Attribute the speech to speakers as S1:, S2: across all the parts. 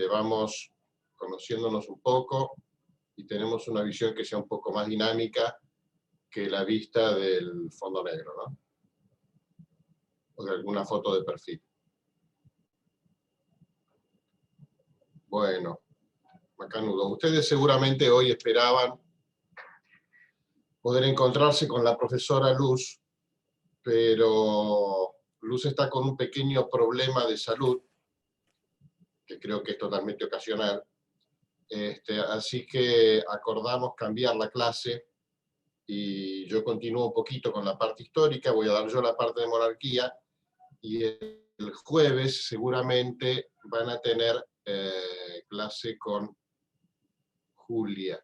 S1: vamos conociéndonos un poco y tenemos una visión que sea un poco más dinámica que la vista del fondo negro, ¿no? O de alguna foto de perfil. Bueno, macanudo. Ustedes seguramente hoy esperaban poder encontrarse con la profesora Luz, pero Luz está con un pequeño problema de salud, que creo que es totalmente ocasional. Así que acordamos cambiar la clase y yo continúo un poquito con la parte histórica, voy a dar yo la parte de monarquía, y el jueves seguramente van a tener clase con Julia.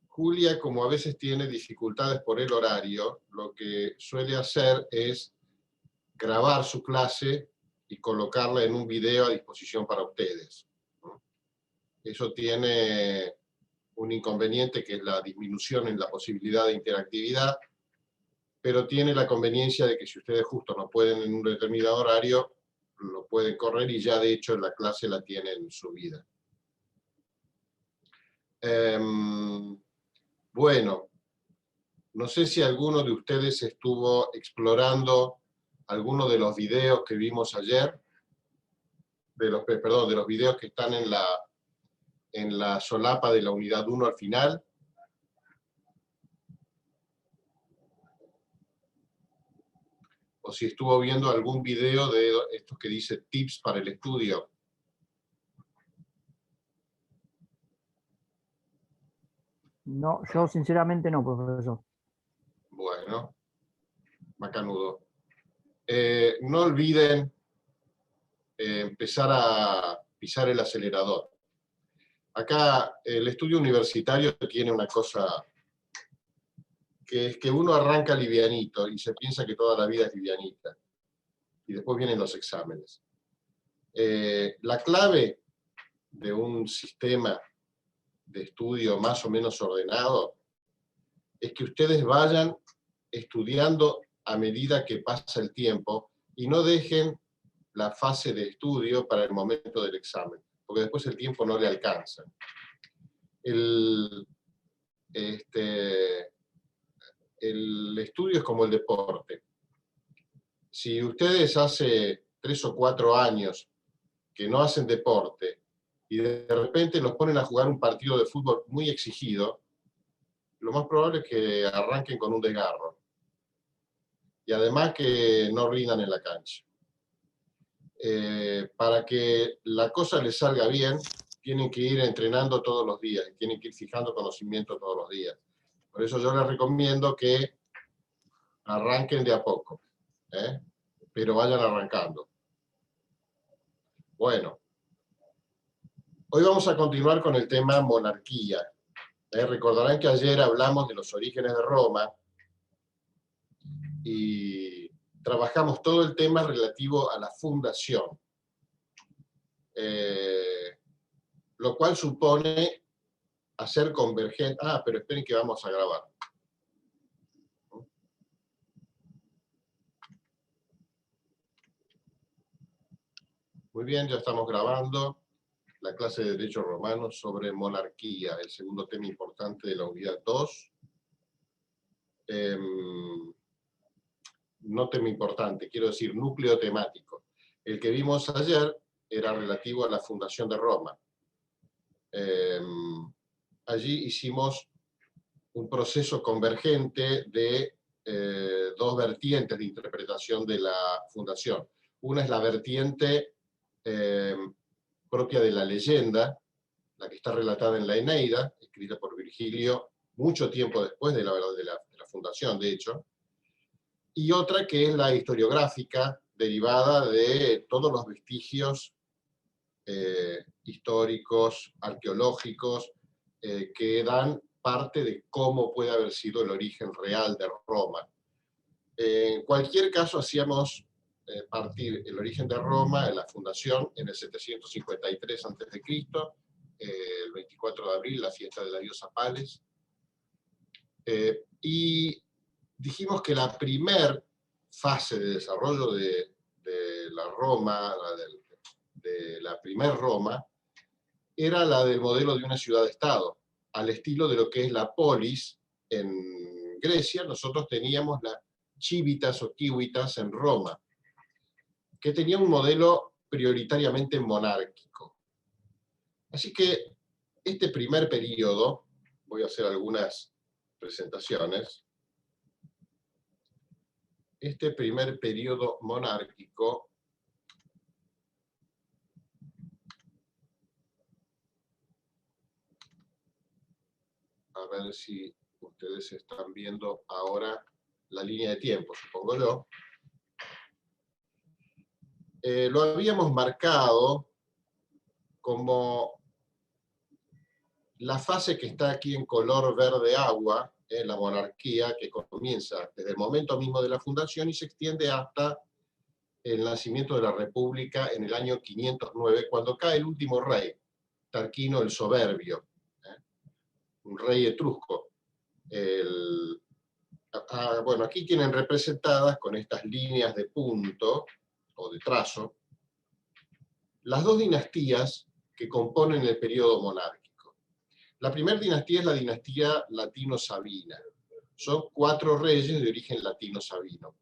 S1: Julia, como a veces tiene dificultades por el horario, lo que suele hacer es grabar su clase y colocarla en un video a disposición para ustedes. Eso tiene un inconveniente, que es la disminución en la posibilidad de interactividad, pero tiene la conveniencia de que si ustedes justo no pueden en un determinado horario, lo pueden correr y ya de hecho la clase la tienen subida. Bueno, no sé si alguno de ustedes estuvo explorando alguno de los videos que vimos ayer, de los videos que están en la solapa de la unidad 1 al final. O si estuvo viendo algún video de estos que dice tips para el estudio.
S2: No, yo sinceramente no, profesor.
S1: Bueno, macanudo. No olviden empezar a pisar el acelerador. Acá el estudio universitario tiene una cosa, que es que uno arranca livianito y se piensa que toda la vida es livianita. Y después vienen los exámenes. La clave de un sistema de estudio más o menos ordenado es que ustedes vayan estudiando a medida que pasa el tiempo y no dejen la fase de estudio para el momento del examen, porque después el tiempo no le alcanza. El estudio es como el deporte. Si ustedes hace 3 o 4 años que no hacen deporte y de repente los ponen a jugar un partido de fútbol muy exigido, lo más probable es que arranquen con un desgarro. Y además que no rindan en la cancha. Para que la cosa les salga bien, tienen que ir entrenando todos los días, tienen que ir fijando conocimiento todos los días. Por eso yo les recomiendo que arranquen de a poco, pero vayan arrancando. Bueno, hoy vamos a continuar con el tema monarquía. Recordarán que ayer hablamos de los orígenes de Roma y trabajamos todo el tema relativo a la fundación. Lo cual supone hacer convergente. Pero esperen que vamos a grabar. Muy bien, ya estamos grabando la clase de Derecho Romano sobre monarquía, el segundo tema importante de la unidad 2. No tema importante, quiero decir núcleo temático. El que vimos ayer era relativo a la fundación de Roma. Allí hicimos un proceso convergente de dos vertientes de interpretación de la fundación. Una es la vertiente propia de la leyenda, la que está relatada en la Eneida, escrita por Virgilio mucho tiempo después de la fundación, de hecho, y otra que es la historiográfica, derivada de todos los vestigios históricos, arqueológicos, que dan parte de cómo puede haber sido el origen real de Roma. En cualquier caso, hacíamos partir el origen de Roma, en la fundación, en el 753 a.C., el 24 de abril, la fiesta de la diosa Pales. Y dijimos que la primer fase de desarrollo de la Roma, de la primer Roma era la del modelo de una ciudad-estado, al estilo de lo que es la polis en Grecia. Nosotros teníamos la civitas o civitas en Roma, que tenía un modelo prioritariamente monárquico. Así que este primer periodo, voy a hacer algunas presentaciones, este primer periodo monárquico a ver si ustedes están viendo ahora la línea de tiempo, supongo yo. Lo habíamos marcado como la fase que está aquí en color verde agua, la monarquía, que comienza desde el momento mismo de la fundación y se extiende hasta el nacimiento de la República en el año 509, cuando cae el último rey, Tarquino el Soberbio, un rey etrusco. Bueno, aquí tienen representadas con estas líneas de punto o de trazo las dos dinastías que componen el periodo monárquico. La primera dinastía es la dinastía latino-sabina. Son 4 reyes de origen latino-sabino.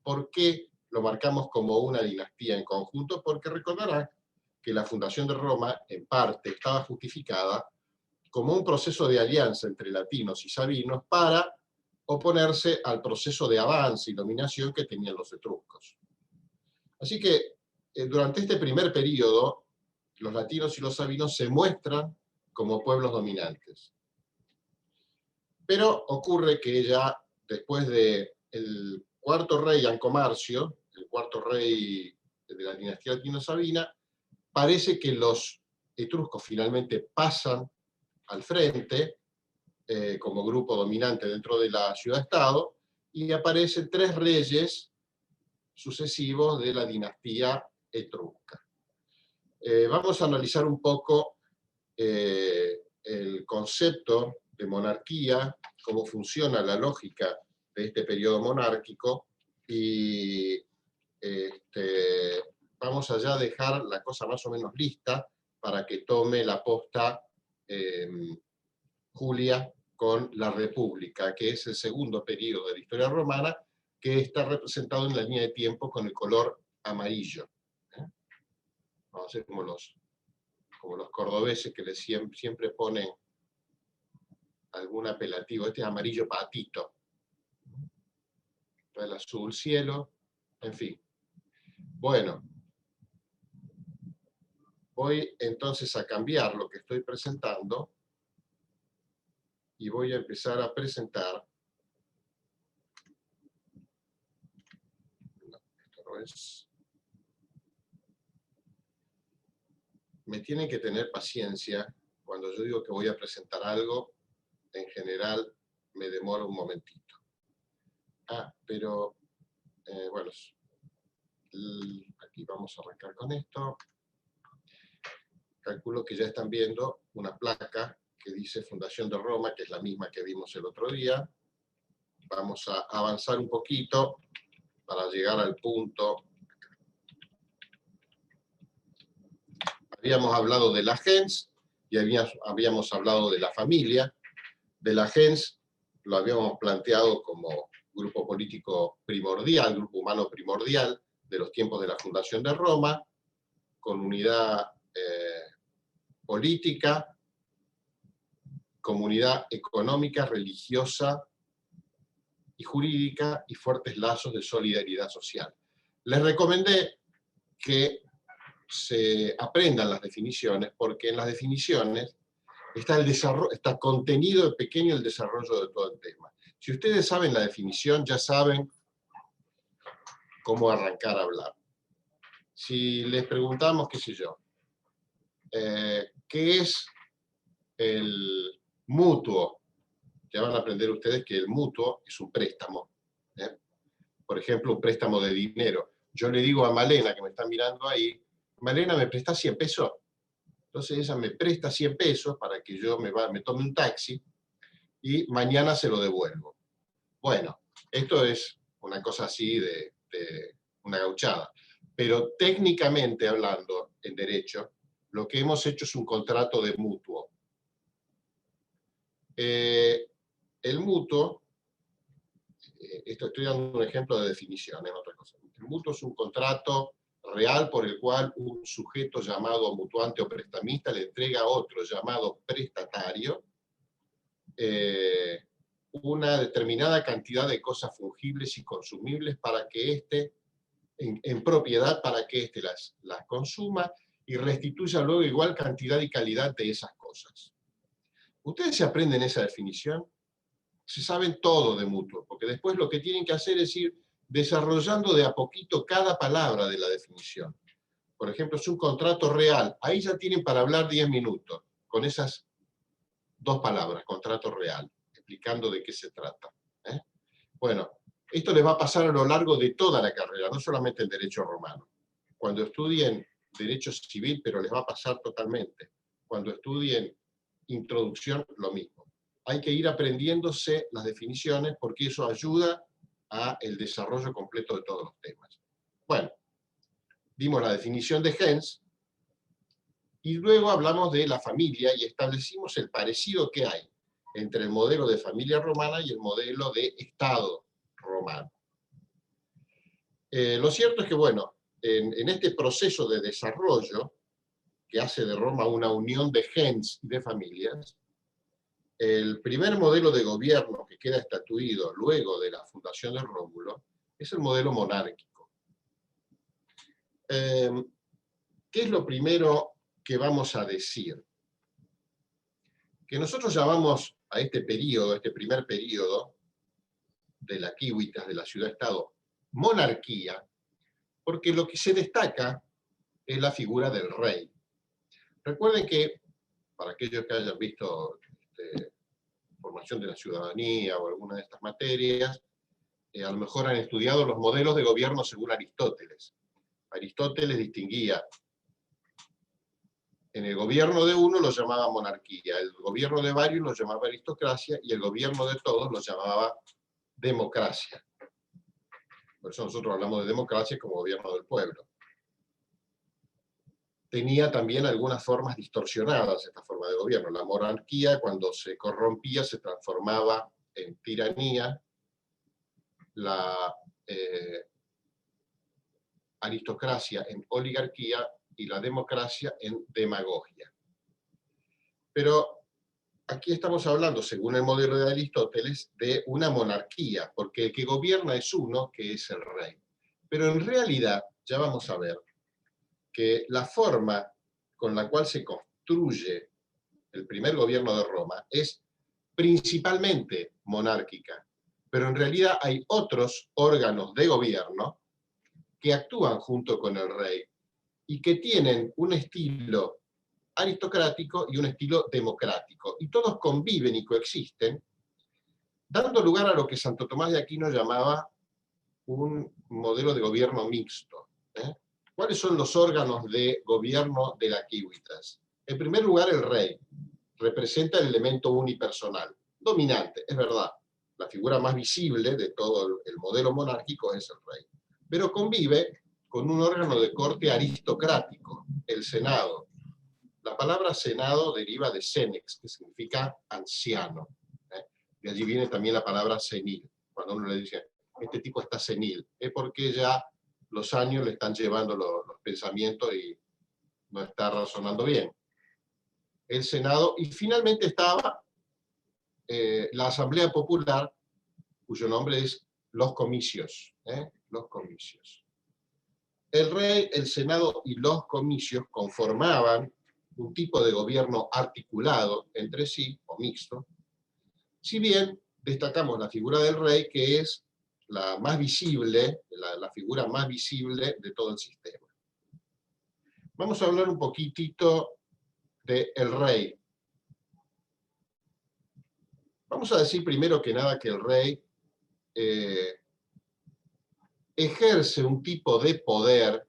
S1: ¿Por qué lo marcamos como una dinastía en conjunto? Porque recordarán que la fundación de Roma, en parte, estaba justificada como un proceso de alianza entre latinos y sabinos para oponerse al proceso de avance y dominación que tenían los etruscos. Así que durante este primer periodo, los latinos y los sabinos se muestran como pueblos dominantes. Pero ocurre que ya después del cuarto rey Ancomarcio, el cuarto rey de la dinastía latino-sabina, parece que los etruscos finalmente pasan al frente como grupo dominante dentro de la ciudad-estado, y aparecen 3 reyes sucesivos de la dinastía etrusca. Vamos a analizar un poco el concepto de monarquía, cómo funciona la lógica de este periodo monárquico, y vamos allá a dejar la cosa más o menos lista para que tome la posta Julia con la República, que es el segundo periodo de la historia romana, que está representado en la línea de tiempo con el color amarillo. Vamos a hacer como los cordobeses que siempre ponen algún apelativo. Este es amarillo patito. El azul cielo, en fin. Bueno, voy entonces a cambiar lo que estoy presentando y voy a empezar a presentar. No, esto no es. Me tienen que tener paciencia. Cuando yo digo que voy a presentar algo, en general me demoro un momentito. Pero bueno, aquí vamos a arrancar con esto. Calculo que ya están viendo una placa que dice Fundación de Roma, que es la misma que vimos el otro día. Vamos a avanzar un poquito para llegar al punto. Habíamos hablado de la gens y habíamos hablado de la familia. De la gens lo habíamos planteado como grupo político primordial, grupo humano primordial de los tiempos de la fundación de Roma, con unidad política, comunidad económica, religiosa y jurídica, y fuertes lazos de solidaridad social. Les recomendé que se aprendan las definiciones, porque en las definiciones está contenido pequeño el desarrollo de todo el tema. Si ustedes saben la definición, ya saben cómo arrancar a hablar. Si les preguntamos, qué sé yo, ¿qué es el mutuo? Ya van a aprender ustedes que el mutuo es un préstamo. Por ejemplo, un préstamo de dinero. Yo le digo a Malena, que me está mirando ahí, Malena, ¿me presta 100 pesos? Entonces ella me presta 100 pesos para que yo me tome un taxi y mañana se lo devuelvo. Bueno, esto es una cosa así de una gauchada. Pero técnicamente hablando, en derecho, lo que hemos hecho es un contrato de mutuo. El mutuo, estoy dando un ejemplo de definición, es otra cosa. El mutuo es un contrato real por el cual un sujeto llamado mutuante o prestamista le entrega a otro llamado prestatario una determinada cantidad de cosas fungibles y consumibles para que éste, en propiedad, para que éste las consuma y restituya luego igual cantidad y calidad de esas cosas. Ustedes se aprenden esa definición, se saben todo de mutuo, porque después lo que tienen que hacer es ir desarrollando de a poquito cada palabra de la definición. Por ejemplo, es un contrato real, ahí ya tienen para hablar 10 minutos, con esas 2 palabras, contrato real, explicando de qué se trata. Bueno, esto les va a pasar a lo largo de toda la carrera, no solamente en Derecho Romano. Cuando estudien Derecho Civil, pero les va a pasar totalmente. Cuando estudien Introducción, lo mismo. Hay que ir aprendiéndose las definiciones porque eso ayuda a el desarrollo completo de todos los temas. Bueno, vimos la definición de gens, y luego hablamos de la familia y establecimos el parecido que hay entre el modelo de familia romana y el modelo de Estado romano. Lo cierto es que, bueno, en este proceso de desarrollo, que hace de Roma una unión de gens y de familias, el primer modelo de gobierno que queda estatuido luego de la fundación de Rómulo es el modelo monárquico. ¿Qué es lo primero que vamos a decir? Que nosotros llamamos a este periodo, este primer periodo de la Civitas, de la ciudad-estado, monarquía, porque lo que se destaca es la figura del rey. Recuerden que, para aquellos que hayan visto formación de la ciudadanía o alguna de estas materias, a lo mejor han estudiado los modelos de gobierno según Aristóteles. Aristóteles distinguía: en el gobierno de uno lo llamaba monarquía, el gobierno de varios lo llamaba aristocracia, y el gobierno de todos lo llamaba democracia. Por eso nosotros hablamos de democracia como gobierno del pueblo. Tenía también algunas formas distorsionadas esta forma de gobierno. La monarquía, cuando se corrompía, se transformaba en tiranía. La aristocracia en oligarquía y la democracia en demagogia. Pero aquí estamos hablando, según el modelo de Aristóteles, de una monarquía, porque el que gobierna es uno, que es el rey. Pero en realidad, ya vamos a ver, que la forma con la cual se construye el primer gobierno de Roma es principalmente monárquica, pero en realidad hay otros órganos de gobierno que actúan junto con el rey y que tienen un estilo aristocrático y un estilo democrático, y todos conviven y coexisten, dando lugar a lo que Santo Tomás de Aquino llamaba un modelo de gobierno mixto. ¿Cuáles son los órganos de gobierno de la Civitas? En primer lugar, el rey representa el elemento unipersonal, dominante, es verdad. La figura más visible de todo el modelo monárquico es el rey, pero convive con un órgano de corte aristocrático, el Senado. La palabra Senado deriva de senex, que significa anciano. De allí viene también la palabra senil. Cuando uno le dice, este tipo está senil, es porque ya los años le están llevando los pensamientos y no está razonando bien. El Senado, y finalmente estaba la Asamblea Popular, cuyo nombre es los comicios. Los comicios. El rey, el Senado y los comicios conformaban un tipo de gobierno articulado entre sí, o mixto, si bien destacamos la figura del rey, que es la más visible, la figura más visible de todo el sistema. Vamos a hablar un poquitito del rey. Vamos a decir primero que nada que el rey ejerce un tipo de poder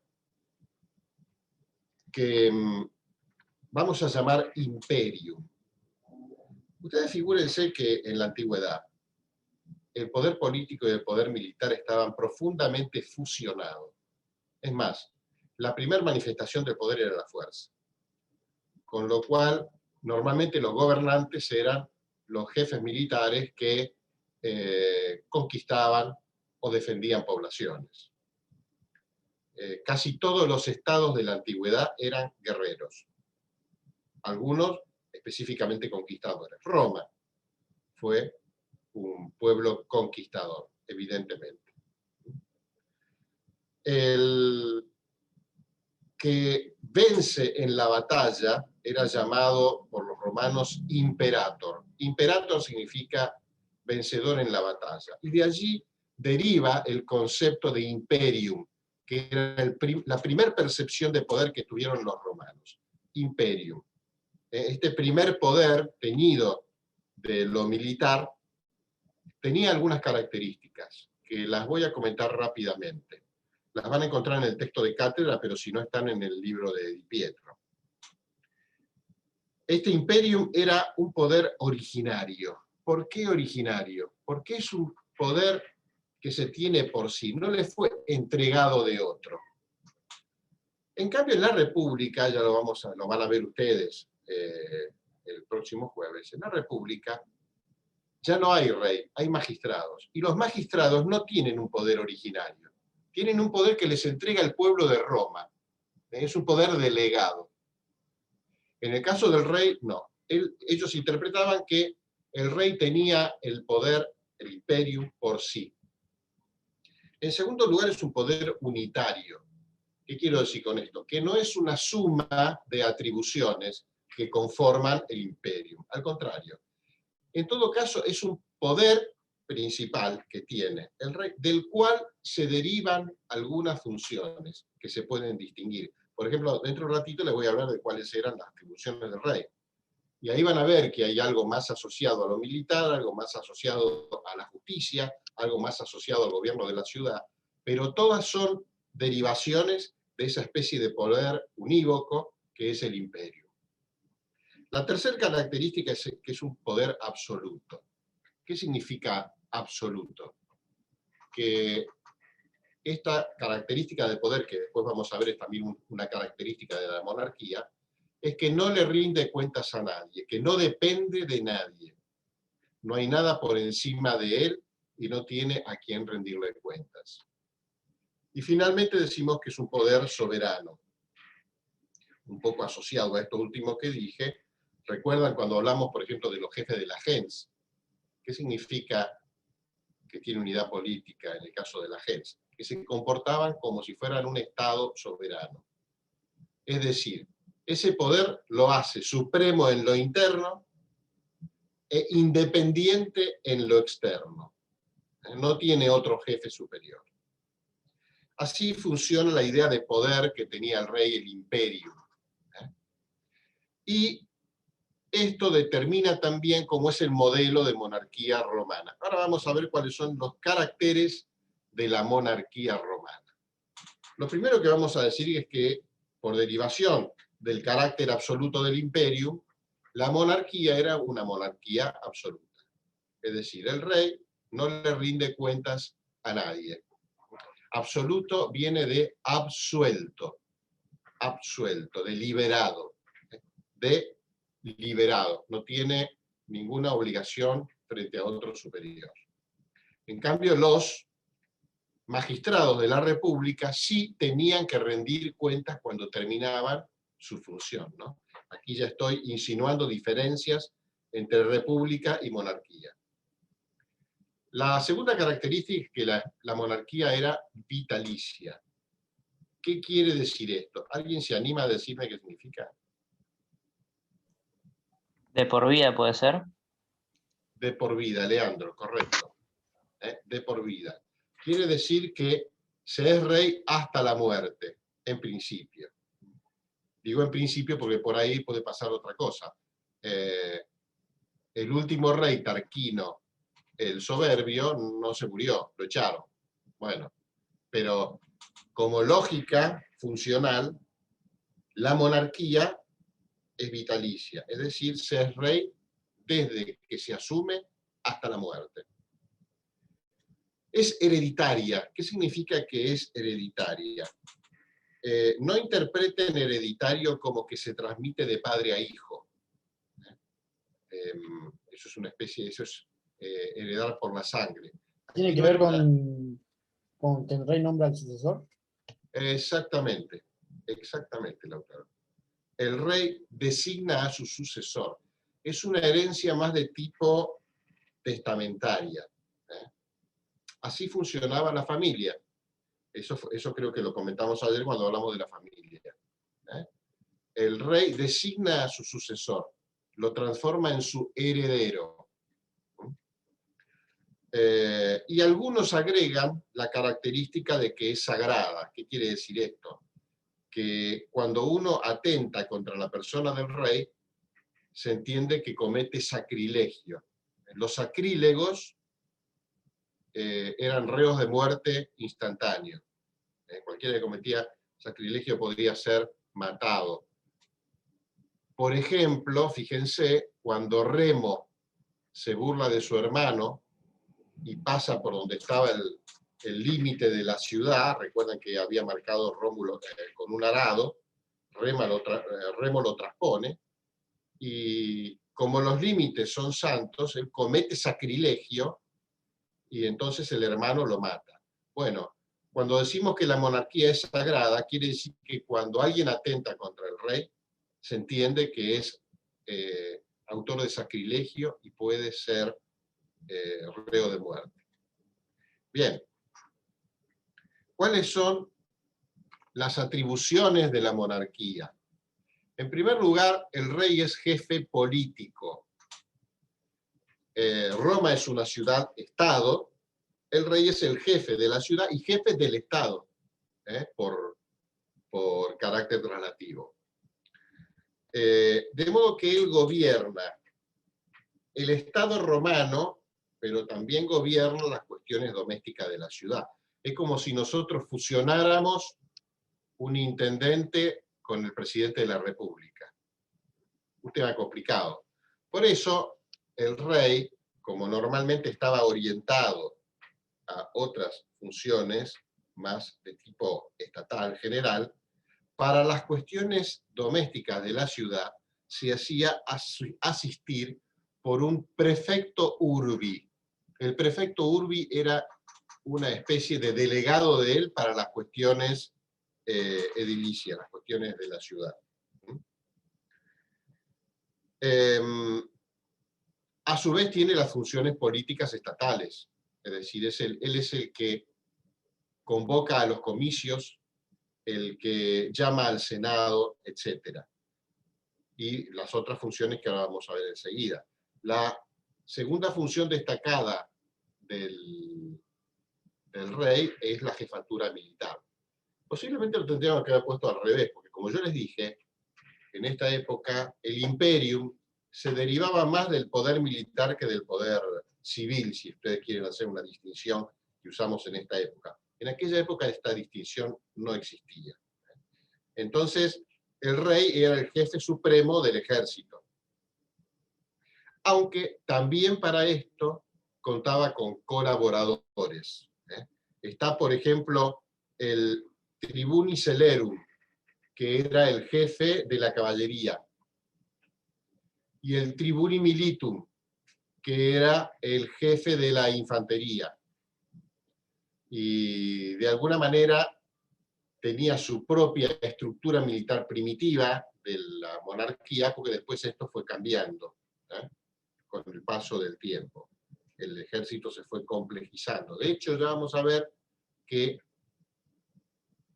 S1: que vamos a llamar imperium. Ustedes figúrense que en la antigüedad el poder político y el poder militar estaban profundamente fusionados. Es más, la primera manifestación del poder era la fuerza. Con lo cual, normalmente los gobernantes eran los jefes militares que conquistaban o defendían poblaciones. Casi todos los estados de la antigüedad eran guerreros. Algunos específicamente conquistadores. Roma fue un pueblo conquistador, evidentemente. El que vence en la batalla era llamado por los romanos imperator. Imperator significa vencedor en la batalla. Y de allí deriva el concepto de imperium, que era la primera percepción de poder que tuvieron los romanos. Imperium. Este primer poder teñido de lo militar tenía algunas características, que las voy a comentar rápidamente. Las van a encontrar en el texto de cátedra, pero si no están en el libro de Di Pietro. Este imperium era un poder originario. ¿Por qué originario? Porque es un poder que se tiene por sí, no le fue entregado de otro. En cambio, en la República, ya lo van a ver ustedes el próximo jueves, en la República ya no hay rey, hay magistrados. Y los magistrados no tienen un poder originario. Tienen un poder que les entrega el pueblo de Roma. Es un poder delegado. En el caso del rey, no. Ellos interpretaban que el rey tenía el poder, el imperium, por sí. En segundo lugar, es un poder unitario. ¿Qué quiero decir con esto? Que no es una suma de atribuciones que conforman el imperium. Al contrario. En todo caso, es un poder principal que tiene el rey, del cual se derivan algunas funciones que se pueden distinguir. Por ejemplo, dentro de un ratito les voy a hablar de cuáles eran las atribuciones del rey. Y ahí van a ver que hay algo más asociado a lo militar, algo más asociado a la justicia, algo más asociado al gobierno de la ciudad, pero todas son derivaciones de esa especie de poder unívoco que es el imperio. La tercera característica es que es un poder absoluto. ¿Qué significa absoluto? Que esta característica de poder, que después vamos a ver es también una característica de la monarquía, es que no le rinde cuentas a nadie, que no depende de nadie. No hay nada por encima de él y no tiene a quien rendirle cuentas. Y finalmente decimos que es un poder soberano. Un poco asociado a esto último que dije, ¿recuerdan cuando hablamos, por ejemplo, de los jefes de la gens? ¿Qué significa que tiene unidad política en el caso de la gens? Que se comportaban como si fueran un Estado soberano. Es decir, ese poder lo hace supremo en lo interno e independiente en lo externo. No tiene otro jefe superior. Así funciona la idea de poder que tenía el rey, el imperio. Y esto determina también cómo es el modelo de monarquía romana. Ahora vamos a ver cuáles son los caracteres de la monarquía romana. Lo primero que vamos a decir es que, por derivación del carácter absoluto del imperio, la monarquía era una monarquía absoluta. Es decir, el rey no le rinde cuentas a nadie. Absoluto viene de absuelto, de liberado, no tiene ninguna obligación frente a otro superior. En cambio, los magistrados de la República sí tenían que rendir cuentas cuando terminaban su función, ¿no? Aquí ya estoy insinuando diferencias entre república y monarquía. La segunda característica es que la monarquía era vitalicia. ¿Qué quiere decir esto? ¿Alguien se anima a decirme qué significa?
S3: De por vida puede ser.
S1: De por vida, Leandro, correcto. De por vida. Quiere decir que se es rey hasta la muerte, en principio. Digo en principio porque por ahí puede pasar otra cosa. El último rey, Tarquino el Soberbio, no se murió, lo echaron. Bueno, pero como lógica funcional, la monarquía es vitalicia, es decir, se es rey desde que se asume hasta la muerte. Es hereditaria. ¿Qué significa que es hereditaria? no interpreten hereditario como que se transmite de padre a hijo. Eso es una especie, eso es heredar por la sangre.
S4: ¿Tiene que ver con que el rey nombra al sucesor?
S1: Exactamente, exactamente, Lautaro. El rey designa a su sucesor. Es una herencia más de tipo testamentaria. Así funcionaba la familia. Eso creo que lo comentamos ayer cuando hablamos de la familia. El rey designa a su sucesor, lo transforma en su heredero. Y algunos agregan la característica de que es sagrada. ¿Qué quiere decir esto? Que cuando uno atenta contra la persona del rey, se entiende que comete sacrilegio. Los sacrílegos eran reos de muerte instantáneo. Cualquiera que cometía sacrilegio podría ser matado. Por ejemplo, fíjense, cuando Remo se burla de su hermano y pasa por donde estaba el límite de la ciudad, recuerdan que había marcado Rómulo con un arado, Remo lo transpone, y como los límites son santos, él comete sacrilegio, y entonces el hermano lo mata. Bueno, cuando decimos que la monarquía es sagrada, quiere decir que cuando alguien atenta contra el rey, se entiende que es autor de sacrilegio y puede ser reo de muerte. Bien. ¿Cuáles son las atribuciones de la monarquía? En primer lugar, el rey es jefe político. Roma es una ciudad-estado, el rey es el jefe de la ciudad y jefe del estado, por carácter relativo. De modo que él gobierna el estado romano, pero también gobierna las cuestiones domésticas de la ciudad. Es como si nosotros fusionáramos un intendente con el presidente de la República. Un tema complicado. Por eso, el rey, como normalmente estaba orientado a otras funciones más de tipo estatal general, para las cuestiones domésticas de la ciudad se hacía asistir por un prefecto urbi. El prefecto urbi era una especie de delegado de él para las cuestiones edilicias, las cuestiones de la ciudad. A su vez tiene las funciones políticas estatales, es decir, él es el que convoca a los comicios, el que llama al Senado, etc. Y las otras funciones que ahora vamos a ver enseguida. La segunda función destacada del rey es la jefatura militar. Posiblemente lo tendríamos que haber puesto al revés, porque como yo les dije, en esta época el imperium se derivaba más del poder militar que del poder civil, si ustedes quieren hacer una distinción que usamos en esta época. En aquella época esta distinción no existía. Entonces, el rey era el jefe supremo del ejército. Aunque también para esto contaba con colaboradores. Está, por ejemplo, el Tribuni Celerum, que era el jefe de la caballería, y el Tribuni Militum, que era el jefe de la infantería. Y de alguna manera tenía su propia estructura militar primitiva de la monarquía, porque después esto fue cambiando con el paso del tiempo. El ejército se fue complejizando. De hecho, ya vamos a ver que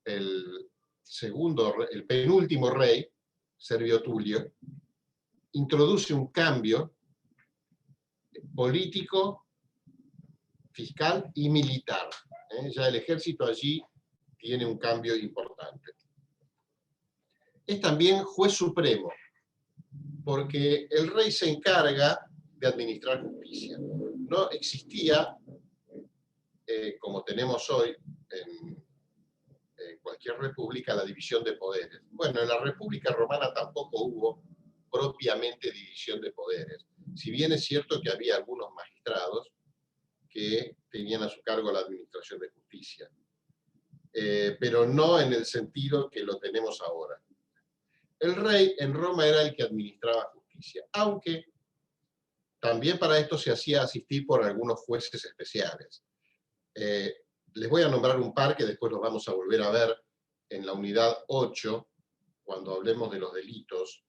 S1: el penúltimo rey, Servio Tulio, introduce un cambio político, fiscal y militar. Ya el ejército allí tiene un cambio importante. Es también juez supremo, porque el rey se encarga de administrar justicia. No existía, como tenemos hoy en cualquier república, la división de poderes. Bueno, en la República Romana tampoco hubo propiamente división de poderes. Si bien es cierto que había algunos magistrados que tenían a su cargo la administración de justicia. pero no en el sentido que lo tenemos ahora. El rey en Roma era el que administraba justicia, aunque también para esto se hacía asistir por algunos jueces especiales. Les voy a nombrar un par que después los vamos a volver a ver en la unidad 8, cuando hablemos de los delitos.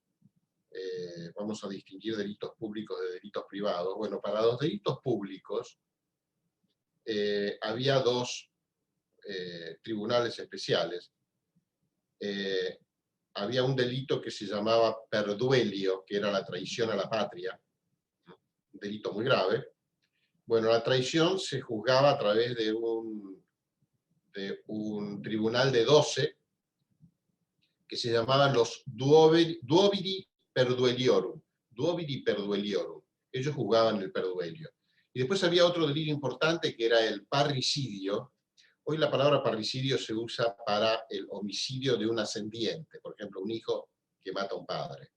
S1: Vamos a distinguir delitos públicos de delitos privados. Bueno, para los delitos públicos había dos tribunales especiales. Había un delito que se llamaba perduelio, que era la traición a la patria, un delito muy grave. Bueno, la traición se juzgaba a través de un tribunal de 12, que se llamaban los duovidi perdueliorum. Duovidi perdueliorum. Ellos juzgaban el perduelio. Y después había otro delito importante que era el parricidio. Hoy la palabra parricidio se usa para el homicidio de un ascendiente, por ejemplo, un hijo que mata a un padre.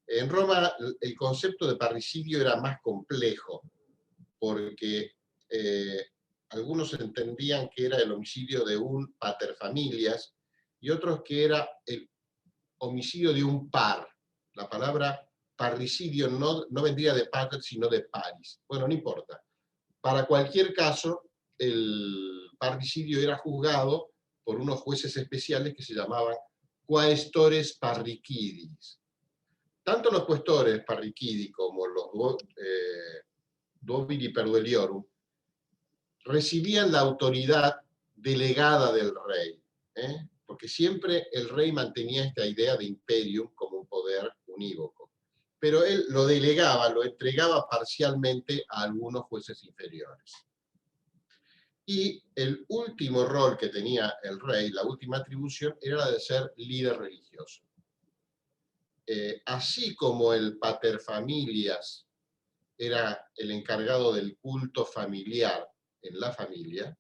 S1: En Roma el concepto de parricidio era más complejo, porque algunos entendían que era el homicidio de un paterfamilias y otros que era el homicidio de un par. La palabra parricidio no vendría de pater, sino de paris. Bueno, no importa. Para cualquier caso, el parricidio era juzgado por unos jueces especiales que se llamaban quaestores parricidis. Tanto los quaestores parricidi como los duovidi perdueliorum recibían la autoridad delegada del rey, porque siempre el rey mantenía esta idea de imperium como un poder unívoco, pero él lo delegaba, lo entregaba parcialmente a algunos jueces inferiores. Y el último rol que tenía el rey, la última atribución, era la de ser líder religioso. Así como el paterfamilias era el encargado del culto familiar en la familia,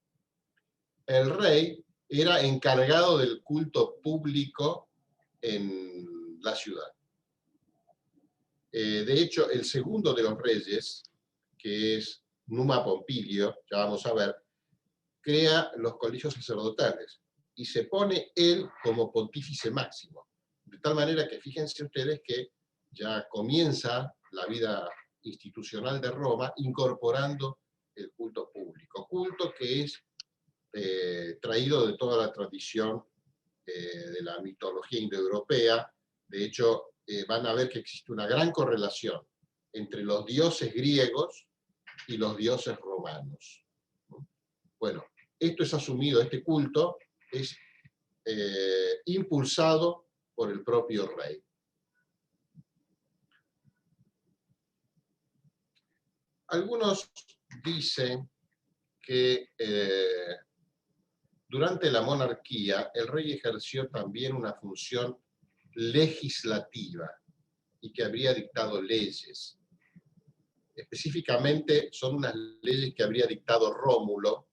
S1: el rey era encargado del culto público en la ciudad. De hecho, el segundo de los reyes, que es Numa Pompilio, ya vamos a ver, crea los colegios sacerdotales y se pone él como pontífice máximo. De tal manera que fíjense ustedes que ya comienza la vida institucional de Roma incorporando el culto público, culto que es traído de toda la tradición de la mitología indoeuropea. De hecho, van a ver que existe una gran correlación entre los dioses griegos y los dioses romanos. Bueno, esto es asumido, este culto es impulsado por el propio rey. Algunos dicen que durante la monarquía el rey ejerció también una función legislativa y que habría dictado leyes. Específicamente son unas leyes que habría dictado Rómulo,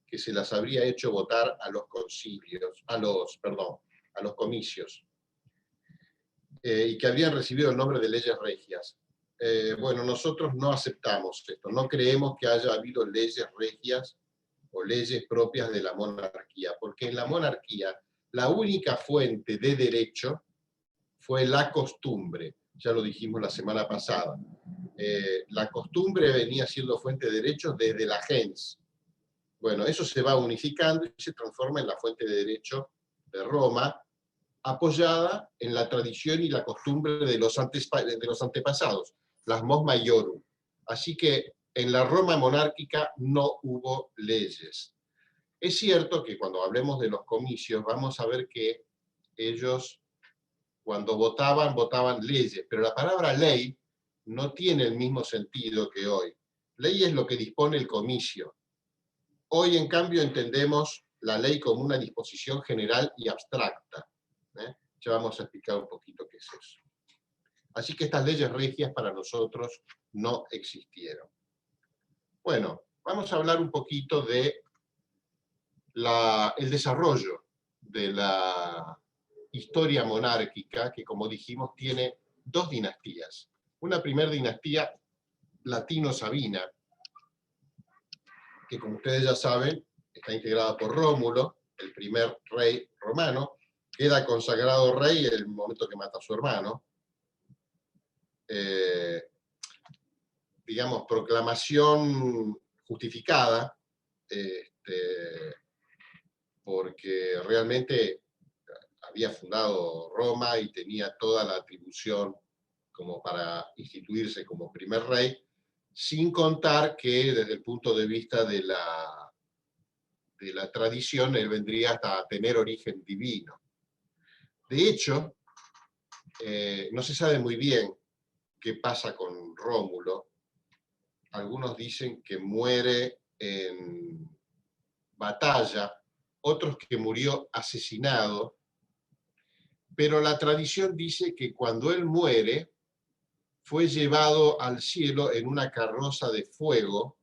S1: que se las habría hecho votar a los concilios, a los comicios, y que habrían recibido el nombre de leyes regias. Bueno, nosotros no aceptamos esto, no creemos que haya habido leyes regias o leyes propias de la monarquía, porque en la monarquía la única fuente de derecho fue la costumbre, ya lo dijimos la semana pasada. La costumbre venía siendo fuente de derechos desde la gens. Bueno, eso se va unificando y se transforma en la fuente de derecho de Roma, apoyada en la tradición y la costumbre de los antepasados, las mos maiorum. Así que en la Roma monárquica no hubo leyes. Es cierto que cuando hablemos de los comicios vamos a ver que ellos cuando votaban leyes, pero la palabra ley no tiene el mismo sentido que hoy. Ley es lo que dispone el comicio. Hoy, en cambio, entendemos la ley como una disposición general y abstracta. Ya vamos a explicar un poquito qué es eso. Así que estas leyes regias para nosotros no existieron. Bueno, vamos a hablar un poquito de el desarrollo de la historia monárquica, que como dijimos tiene dos dinastías. Una primera dinastía latino-sabina, que como ustedes ya saben, está integrada por Rómulo, el primer rey romano, queda consagrado rey en el momento que mata a su hermano. Digamos, proclamación justificada, porque realmente había fundado Roma y tenía toda la atribución como para instituirse como primer rey, sin contar que desde el punto de vista de la tradición, él vendría hasta a tener origen divino. De hecho, no se sabe muy bien qué pasa con Rómulo. Algunos dicen que muere en batalla, otros que murió asesinado, pero la tradición dice que cuando él muere, fue llevado al cielo en una carroza de fuego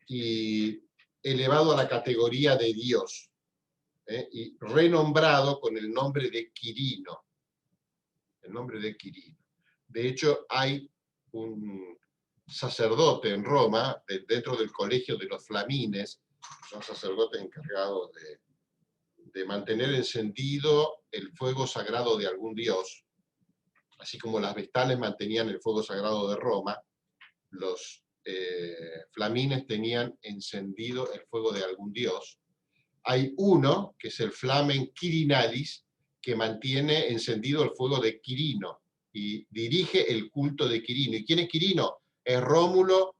S1: y elevado a la categoría de Dios, y renombrado con el nombre de Quirino. El nombre de Quirino. De hecho, hay un sacerdote en Roma, dentro del colegio de los Flamines, son sacerdotes encargados de mantener encendido el fuego sagrado de algún dios, así como las vestales mantenían el fuego sagrado de Roma, los Flamines tenían encendido el fuego de algún dios. Hay uno, que es el Flamen Quirinalis, que mantiene encendido el fuego de Quirino y dirige el culto de Quirino. ¿Y quién es Quirino? Es Rómulo,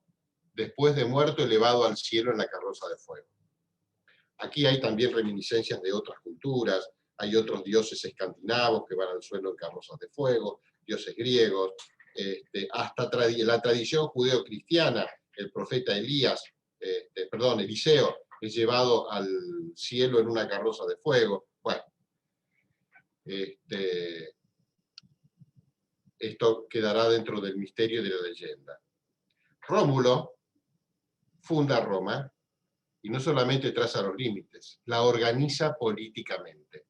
S1: después de muerto, elevado al cielo en la carroza de fuego. Aquí hay también reminiscencias de otras culturas, hay otros dioses escandinavos que van al suelo en carrozas de fuego, dioses griegos, hasta la tradición judeo-cristiana, el profeta Eliseo, es llevado al cielo en una carroza de fuego. Bueno, esto quedará dentro del misterio de la leyenda. Rómulo funda Roma, y no solamente traza los límites, la organiza políticamente.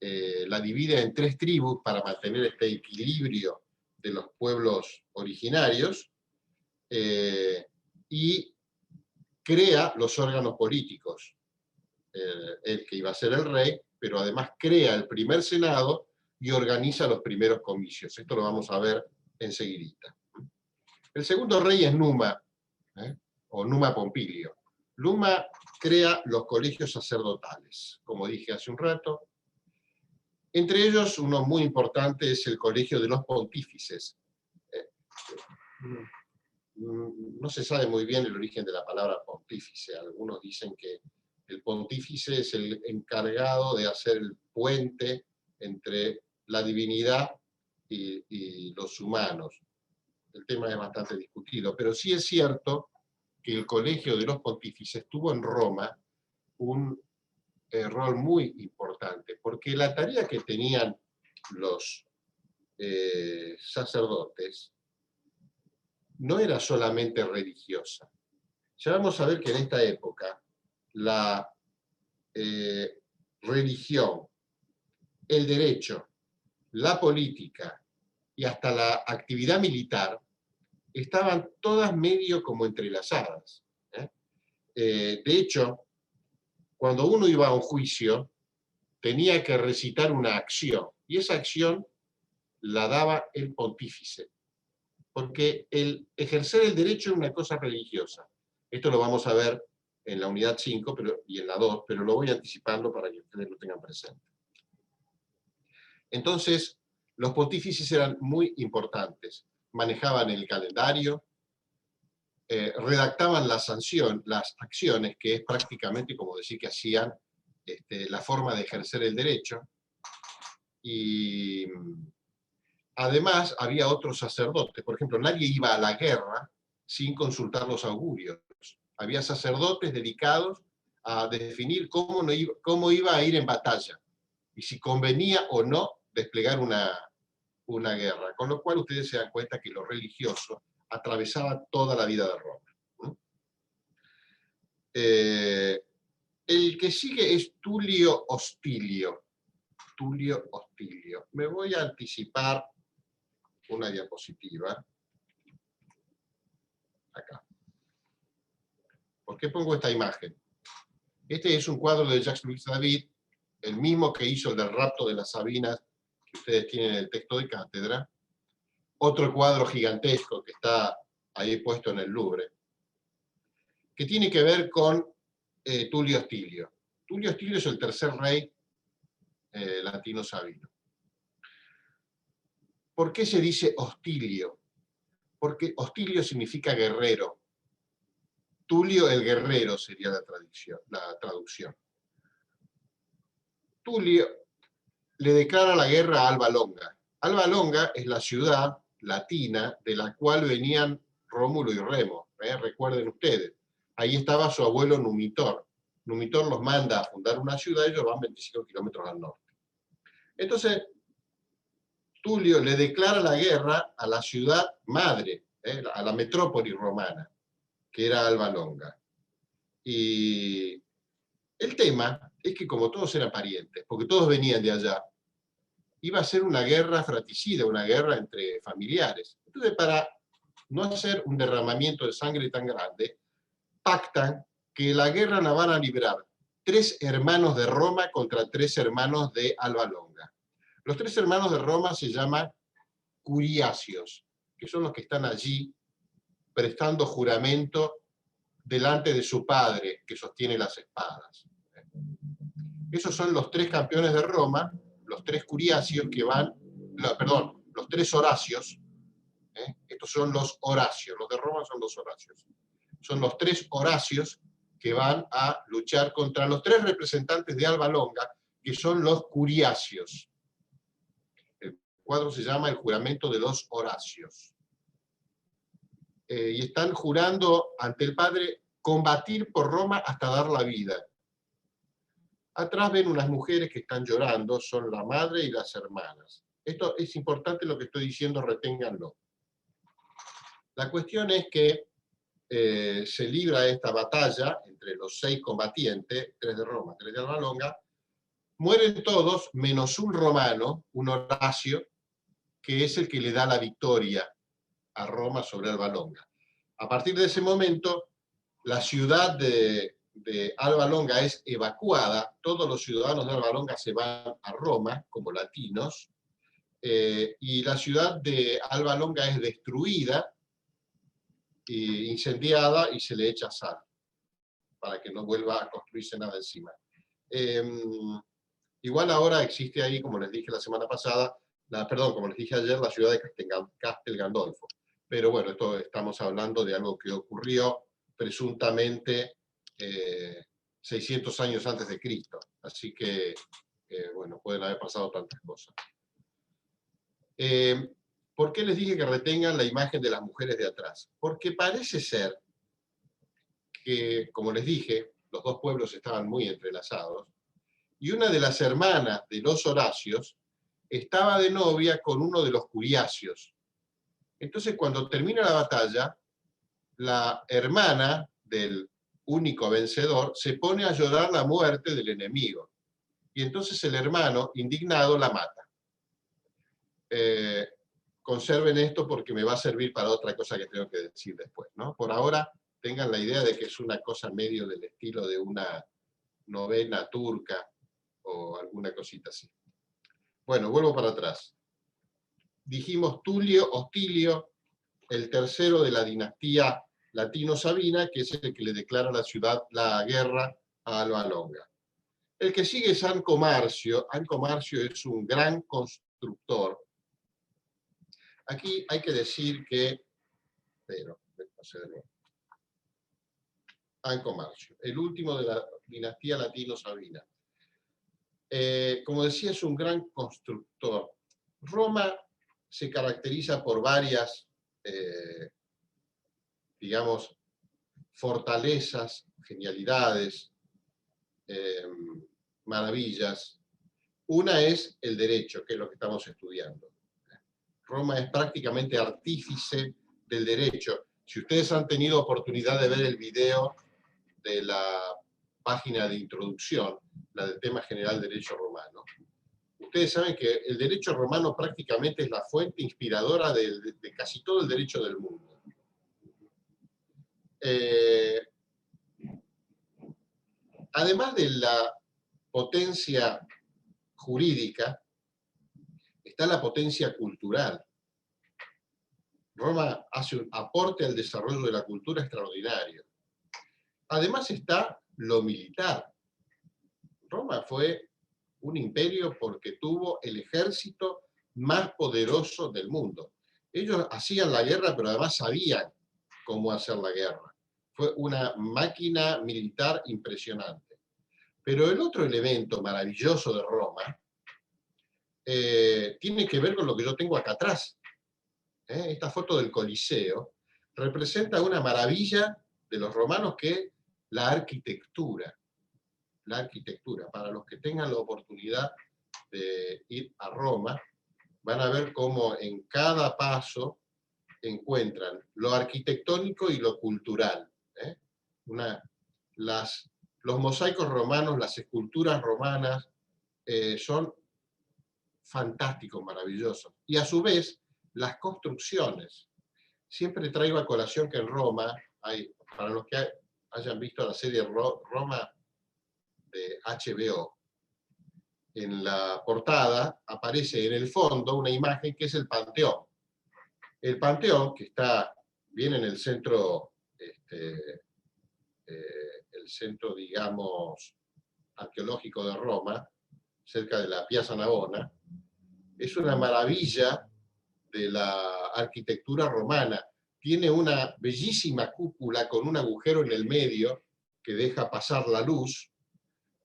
S1: La divide en 3 tribus para mantener este equilibrio de los pueblos originarios, y crea los órganos políticos. El que iba a ser el rey, pero además crea el primer senado y organiza los primeros comicios. Esto lo vamos a ver enseguidita. El segundo rey es Numa, o Numa Pompilio. Numa crea los colegios sacerdotales, como dije hace un rato. Entre ellos, uno muy importante es el colegio de los pontífices. No se sabe muy bien el origen de la palabra pontífice. Algunos dicen que el pontífice es el encargado de hacer el puente entre la divinidad y los humanos. El tema es bastante discutido, pero sí es cierto que el colegio de los pontífices tuvo en Roma un rol muy importante, porque la tarea que tenían los sacerdotes no era solamente religiosa. Ya vamos a ver que en esta época la religión, el derecho, la política y hasta la actividad militar estaban todas medio como entrelazadas. De hecho, cuando uno iba a un juicio, tenía que recitar una acción, y esa acción la daba el pontífice, porque el ejercer el derecho es una cosa religiosa. Esto lo vamos a ver en la unidad 5 y en la 2, pero lo voy anticipando para que ustedes lo tengan presente. Entonces, los pontífices eran muy importantes. Manejaban el calendario, redactaban las acciones, que es prácticamente como decir que hacían la forma de ejercer el derecho, y además había otros sacerdotes. Por ejemplo, nadie iba a la guerra sin consultar los augurios. Había sacerdotes dedicados a definir cómo iba a ir en batalla, y si convenía o no desplegar una guerra. Con lo cual ustedes se dan cuenta que lo religioso atravesaba toda la vida de Roma. El que sigue es Tulio Hostilio. Tulio Hostilio. Me voy a anticipar una diapositiva. Acá. ¿Por qué pongo esta imagen? Este es un cuadro de Jacques-Louis David, el mismo que hizo el del rapto de las Sabinas, que ustedes tienen en el texto de cátedra. Otro cuadro gigantesco que está ahí puesto en el Louvre, que tiene que ver con Tulio Hostilio. Tulio Hostilio es el tercer rey latino sabino. ¿Por qué se dice Hostilio? Porque Hostilio significa guerrero. Tulio el guerrero sería la traducción. Tulio le declara la guerra a Alba Longa. Alba Longa es la ciudad latina de la cual venían Rómulo y Remo. Recuerden ustedes, ahí estaba su abuelo Numitor. Numitor los manda a fundar una ciudad y ellos van 25 kilómetros al norte. Entonces, Tulio le declara la guerra a la ciudad madre, a la metrópoli romana, que era Alba Longa. Y el tema es que como todos eran parientes, porque todos venían de allá, iba a ser una guerra fratricida, una guerra entre familiares. Entonces, para no hacer un derramamiento de sangre tan grande, pactan que la guerra la van a librar 3 hermanos de Roma contra 3 hermanos de Alba Longa. Los 3 hermanos de Roma se llaman curiacios, que son los que están allí prestando juramento delante de su padre, que sostiene las espadas. Esos son los 3 campeones de Roma, los 3 curiacios que van, los 3 Horacios. Estos son los Horacios, los de Roma son los Horacios. Son los 3 Horacios que van a luchar contra los 3 representantes de Alba Longa, que son los curiacios. El cuadro se llama El juramento de los Horacios. Y están jurando ante el padre combatir por Roma hasta dar la vida. Atrás ven unas mujeres que están llorando, son la madre y las hermanas. Esto es importante lo que estoy diciendo, reténganlo. La cuestión es que se libra esta batalla entre los 6 combatientes, 3 de Roma, 3 de Alba Longa. Mueren todos, menos un romano, un Horacio, que es el que le da la victoria a Roma sobre Alba Longa. A partir de ese momento, la ciudad de Alba Longa es evacuada, todos los ciudadanos de Alba Longa se van a Roma como latinos, y la ciudad de Alba Longa es destruida, incendiada y se le echa sal para que no vuelva a construirse nada encima. Igual ahora existe ahí, como les dije la semana pasada, como les dije ayer, la ciudad de Castel Gandolfo. Pero bueno, esto estamos hablando de algo que ocurrió presuntamente 600 años antes de Cristo. Así que, bueno, pueden haber pasado tantas cosas. ¿Por qué les dije que retengan la imagen de las mujeres de atrás? Porque parece ser que, como les dije, los 2 pueblos estaban muy entrelazados, y una de las hermanas de los Horacios estaba de novia con uno de los curiacios. Entonces, cuando termina la batalla, la hermana del único vencedor se pone a llorar la muerte del enemigo. Y entonces el hermano, indignado, la mata. Conserven esto porque me va a servir para otra cosa que tengo que decir después, ¿no? Por ahora, tengan la idea de que es una cosa medio del estilo de una novena turca o alguna cosita así. Bueno, vuelvo para atrás. Dijimos Tulio Hostilio, el tercero de la dinastía latino-sabina, que es el que le declara la guerra a Alba Longa. El que sigue es Anco Marcio. Anco Marcio es un gran constructor. Aquí hay que decir que... Anco Marcio, el último de la dinastía latino-sabina. Como decía, es un gran constructor. Roma se caracteriza por varias, digamos, fortalezas, genialidades, maravillas. Una es el derecho, que es lo que estamos estudiando. Roma es prácticamente artífice del derecho. Si ustedes han tenido oportunidad de ver el video de la página de introducción, la del tema general derecho romano, ustedes saben que el derecho romano prácticamente es la fuente inspiradora de casi todo el derecho del mundo. además de la potencia jurídica, está la potencia cultural. Roma hace un aporte al desarrollo de la cultura extraordinario. Además está lo militar. Roma fue un imperio porque tuvo el ejército más poderoso del mundo. Ellos hacían la guerra, pero además sabían cómo hacer la guerra. Fue una máquina militar impresionante. Pero el otro elemento maravilloso de Roma tiene que ver con lo que yo tengo acá atrás. Esta foto del Coliseo representa una maravilla de los romanos, que es la arquitectura. La arquitectura. Para los que tengan la oportunidad de ir a Roma, van a ver cómo en cada paso encuentran lo arquitectónico y lo cultural. Los mosaicos romanos, las esculturas romanas, son fantásticos, maravillosos. Y a su vez, las construcciones. Siempre traigo a colación que en Roma, para los que hayan visto la serie Roma de HBO, en la portada aparece en el fondo una imagen que es el Panteón. El Panteón, que está bien en el centro, digamos, arqueológico de Roma, cerca de la Piazza Navona, es una maravilla de la arquitectura romana. Tiene una bellísima cúpula con un agujero en el medio que deja pasar la luz,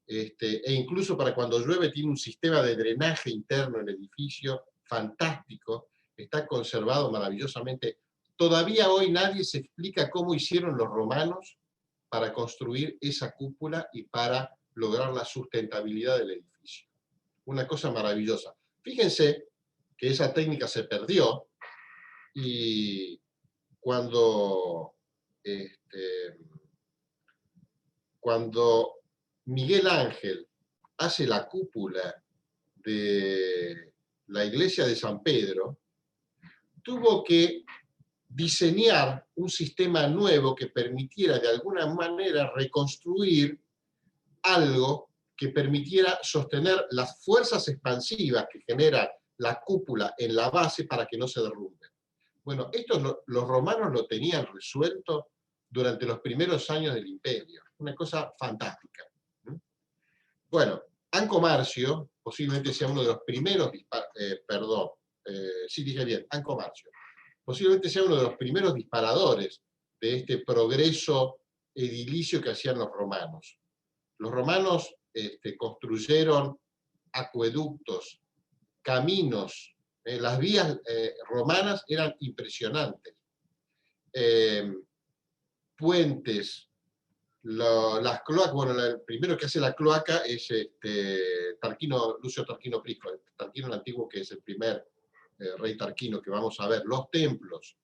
S1: e incluso para cuando llueve tiene un sistema de drenaje interno en el edificio fantástico, está conservado maravillosamente. Todavía hoy nadie se explica cómo hicieron los romanos para construir esa cúpula y para lograr la sustentabilidad del edificio. Una cosa maravillosa. Fíjense que esa técnica se perdió, y cuando Miguel Ángel hace la cúpula de la iglesia de San Pedro, tuvo que diseñar un sistema nuevo que permitiera de alguna manera reconstruir algo que permitiera sostener las fuerzas expansivas que genera la cúpula en la base para que no se derrumbe. Bueno, esto los romanos lo tenían resuelto durante los primeros años del imperio. Una cosa fantástica. Bueno, Anco Marcio posiblemente sea uno de los primeros Anco Marcio. Posiblemente sea uno de los primeros disparadores de este progreso edilicio que hacían los romanos. Los romanos construyeron acueductos, caminos, las vías romanas eran impresionantes. Puentes, las cloacas, bueno, el primero que hace la cloaca es Lucio Tarquino Prisco, Tarquino el Antiguo, que es el primer rey Tarquino que vamos a ver. Los templos.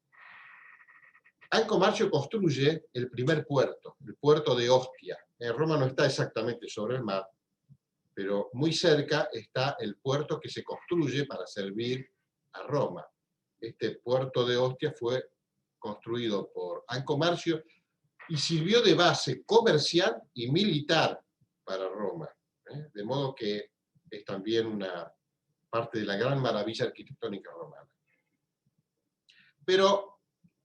S1: Anco Marcio construye el primer puerto, el puerto de Ostia. Roma no está exactamente sobre el mar, pero muy cerca está el puerto que se construye para servir a Roma. Este puerto de Ostia fue construido por Anco Marcio y sirvió de base comercial y militar para Roma. De modo que es también una parte de la gran maravilla arquitectónica romana. Pero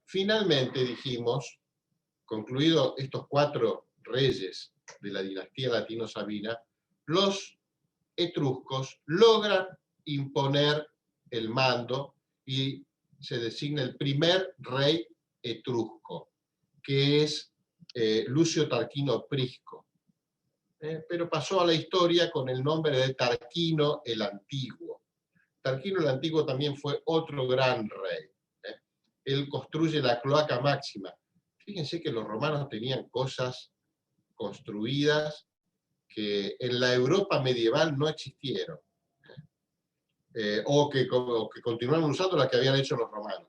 S1: finalmente dijimos, concluido estos 4 reyes de la dinastía latino-sabina, los etruscos logran imponer el mando y se designa el primer rey etrusco, que es Lucio Tarquino Prisco. Pero pasó a la historia con el nombre de Tarquino el Antiguo. Tarquino el Antiguo también fue otro gran rey. Él construye la cloaca máxima. Fíjense que los romanos tenían cosas construidas que en la Europa medieval no existieron, o que continuaron usando las que habían hecho los romanos.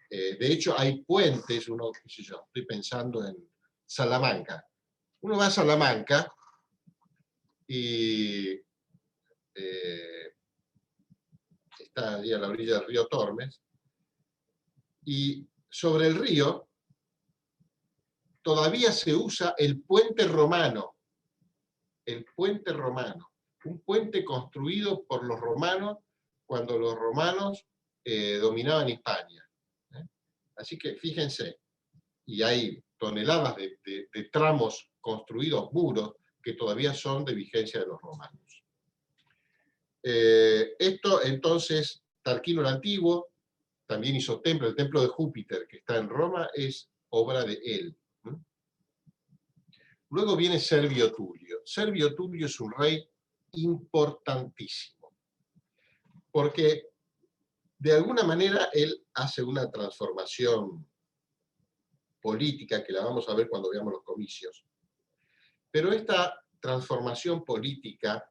S1: De hecho, hay puentes, qué sé yo, estoy pensando en Salamanca. Uno va a Salamanca y está allí a la orilla del río Tormes, y sobre el río todavía se usa el puente romano. el puente romano, un puente construido por los romanos cuando los romanos dominaban Hispania. Así que fíjense, y hay toneladas de tramos construidos, muros, que todavía son de vigencia de los romanos. Esto entonces, Tarquino el Antiguo también hizo templo, el templo de Júpiter que está en Roma es obra de él. Luego viene Servio Tulio. Servio Tulio es un rey importantísimo, porque de alguna manera él hace una transformación política, que la vamos a ver cuando veamos los comicios. Pero esta transformación política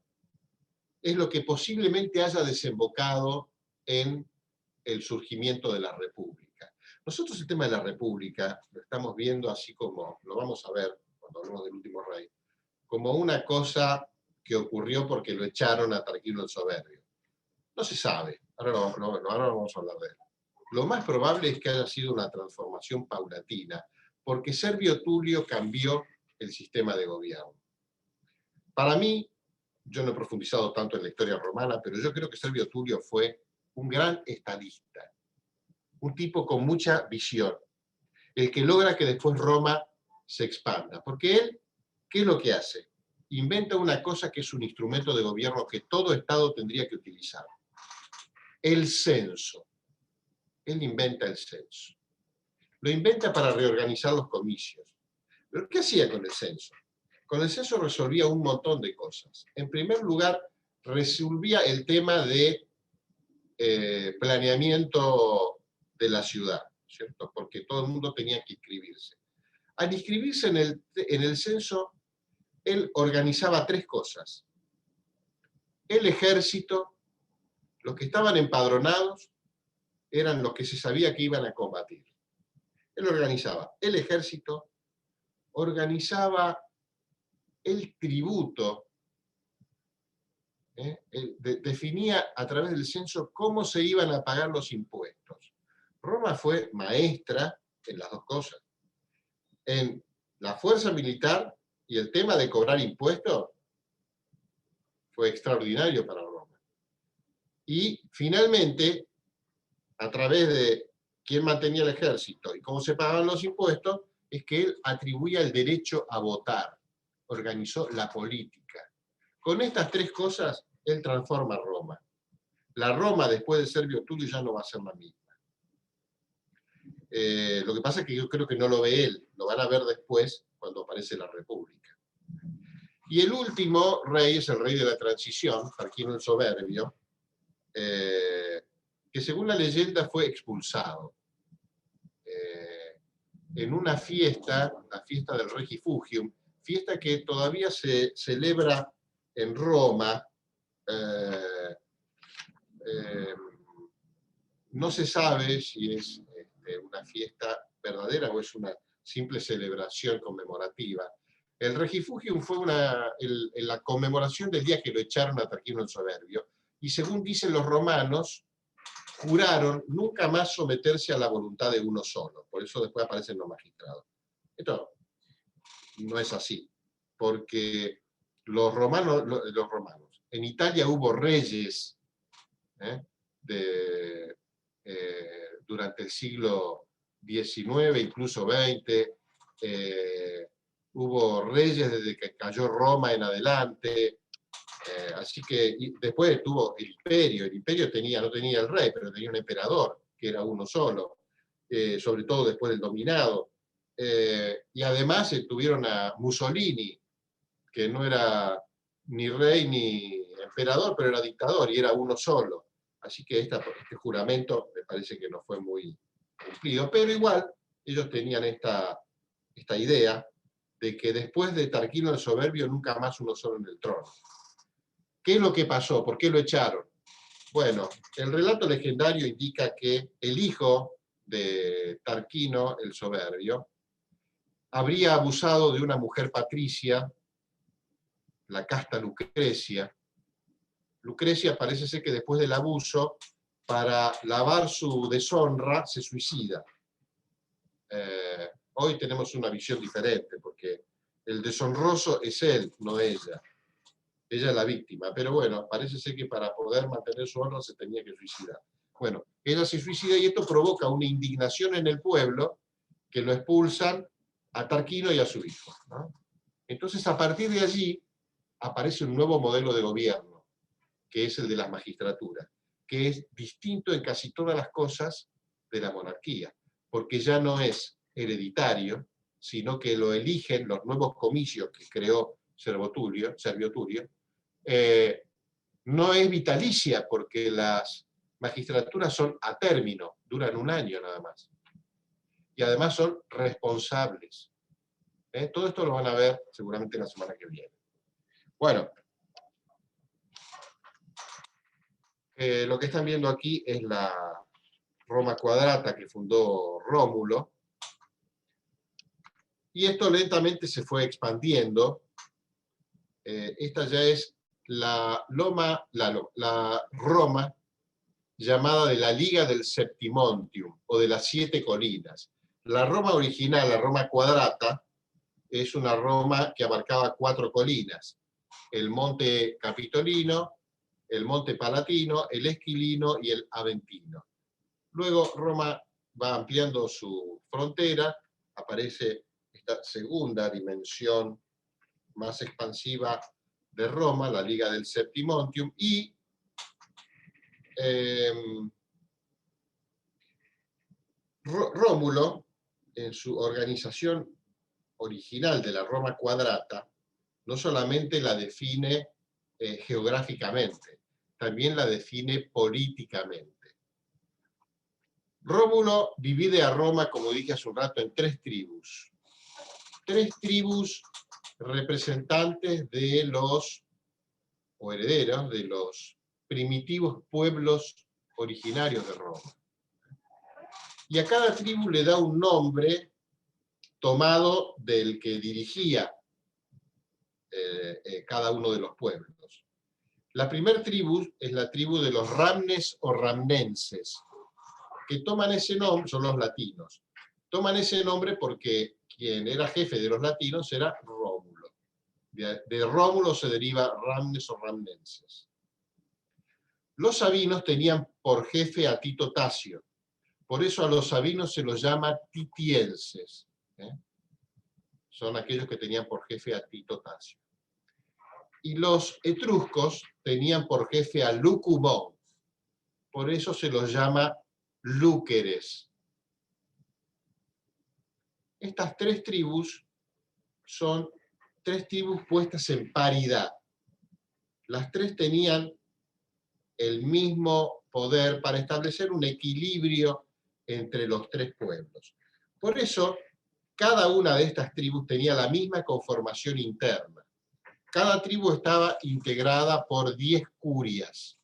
S1: es lo que posiblemente haya desembocado en el surgimiento de la República. Nosotros el tema de la República lo estamos viendo así como, lo vamos a ver cuando hablemos del último rey, como una cosa que ocurrió porque lo echaron a Tarquino el Soberbio. No se sabe, ahora vamos a hablar de él. Lo más probable es que haya sido una transformación paulatina, porque Servio Tulio cambió el sistema de gobierno. Para mí, yo no he profundizado tanto en la historia romana, pero yo creo que Servio Tulio fue un gran estadista, un tipo con mucha visión, el que logra que después Roma se expanda. Porque él, ¿qué es lo que hace? Inventa una cosa que es un instrumento de gobierno que todo Estado tendría que utilizar. El censo. Él inventa el censo. Lo inventa para reorganizar los comicios. ¿Pero qué hacía con el censo? Con el censo resolvía un montón de cosas. En primer lugar, resolvía el tema de planeamiento de la ciudad, ¿cierto? Porque todo el mundo tenía que inscribirse. Al inscribirse en el censo, él organizaba tres cosas. El ejército, los que estaban empadronados, eran los que se sabía que iban a combatir. Él organizaba el ejército, organizaba el tributo, definía a través del censo cómo se iban a pagar los impuestos. Roma fue maestra en las dos cosas. En la fuerza militar y el tema de cobrar impuestos fue extraordinario para Roma. Y finalmente, a través de quién mantenía el ejército y cómo se pagaban los impuestos, es que él atribuía el derecho a votar, organizó la política. Con estas tres cosas, él transforma Roma. La Roma, después de Servio Tulio, ya no va a ser la misma. Lo que pasa es que yo creo que no lo ve él, lo van a ver después, cuando aparece la República. Y el último rey es el rey de la transición, Tarquino el Soberbio, que según la leyenda fue expulsado. En una fiesta, la fiesta del Regifugium, fiesta que todavía se celebra en Roma, no se sabe si es una fiesta verdadera o es una simple celebración conmemorativa. El Regifugium fue la conmemoración del día que lo echaron a Tarquino el Soberbio, y según dicen los romanos, juraron nunca más someterse a la voluntad de uno solo. Por eso después aparecen los magistrados. Esto no es así, porque los romanos, en Italia hubo reyes durante el siglo XIX, incluso XX, hubo reyes desde que cayó Roma en adelante, así que después tuvo el imperio no tenía el rey, pero tenía un emperador, que era uno solo, sobre todo después del dominado, y además tuvieron a Mussolini, que no era ni rey ni emperador, pero era dictador, y era uno solo. Así que este juramento me parece que no fue muy cumplido, pero igual ellos tenían esta idea de que después de Tarquino el Soberbio nunca más uno solo en el trono. ¿Qué es lo que pasó? ¿Por qué lo echaron? Bueno, el relato legendario indica que el hijo de Tarquino el Soberbio habría abusado de una mujer patricia, la casta Lucrecia. Lucrecia parece ser que después del abuso, para lavar su deshonra, se suicida. Hoy tenemos una visión diferente, porque el deshonroso es él, no ella. Ella es la víctima, pero bueno, parece ser que para poder mantener su honra se tenía que suicidar. Bueno, ella se suicida y esto provoca una indignación en el pueblo que lo expulsan a Tarquino y a su hijo, ¿no? Entonces, a partir de allí, aparece un nuevo modelo de gobierno, que es el de las magistraturas, que es distinto en casi todas las cosas de la monarquía, porque ya no es hereditario, sino que lo eligen los nuevos comicios que creó Servio Tulio, no es vitalicia, porque las magistraturas son a término, duran un año nada más. Y además son responsables. Todo esto lo van a ver seguramente la semana que viene. Bueno, lo que están viendo aquí es la Roma Quadrata que fundó Rómulo, y esto lentamente se fue expandiendo. Esta ya es la Roma llamada de la Liga del Septimontium, o de las 7 colinas. La Roma original, la Roma Quadrata, es una Roma que abarcaba 4 colinas: el Monte Capitolino, el Monte Palatino, el Esquilino y el Aventino. Luego Roma va ampliando su frontera, aparece esta segunda dimensión más expansiva de Roma, la Liga del Septimontium, y Rómulo, en su organización original de la Roma Quadrata, no solamente la define geográficamente, también la define políticamente. Rómulo divide a Roma, como dije hace un rato, en 3 tribus. 3 tribus representantes de los, o herederos de los primitivos pueblos originarios de Roma. Y a cada tribu le da un nombre tomado del que dirigía cada uno de los pueblos. La primera tribu es la tribu de los Ramnes o Ramnenses, que toman ese nombre, son los latinos. Toman ese nombre porque quien era jefe de los latinos era Rómulo. De Rómulo se deriva Ramnes o Ramnenses. Los sabinos tenían por jefe a Tito Tasio. Por eso a los sabinos se los llama titienses. Son aquellos que tenían por jefe a Tito Tasio. Y los etruscos tenían por jefe a Lucumón. Por eso se los llama lúqueres. Estas 3 tribus son 3 tribus puestas en paridad. Las 3 tenían el mismo poder para establecer un equilibrio entre los 3 pueblos. Por eso, cada una de estas tribus tenía la misma conformación interna. Cada tribu estaba integrada por 10 curias.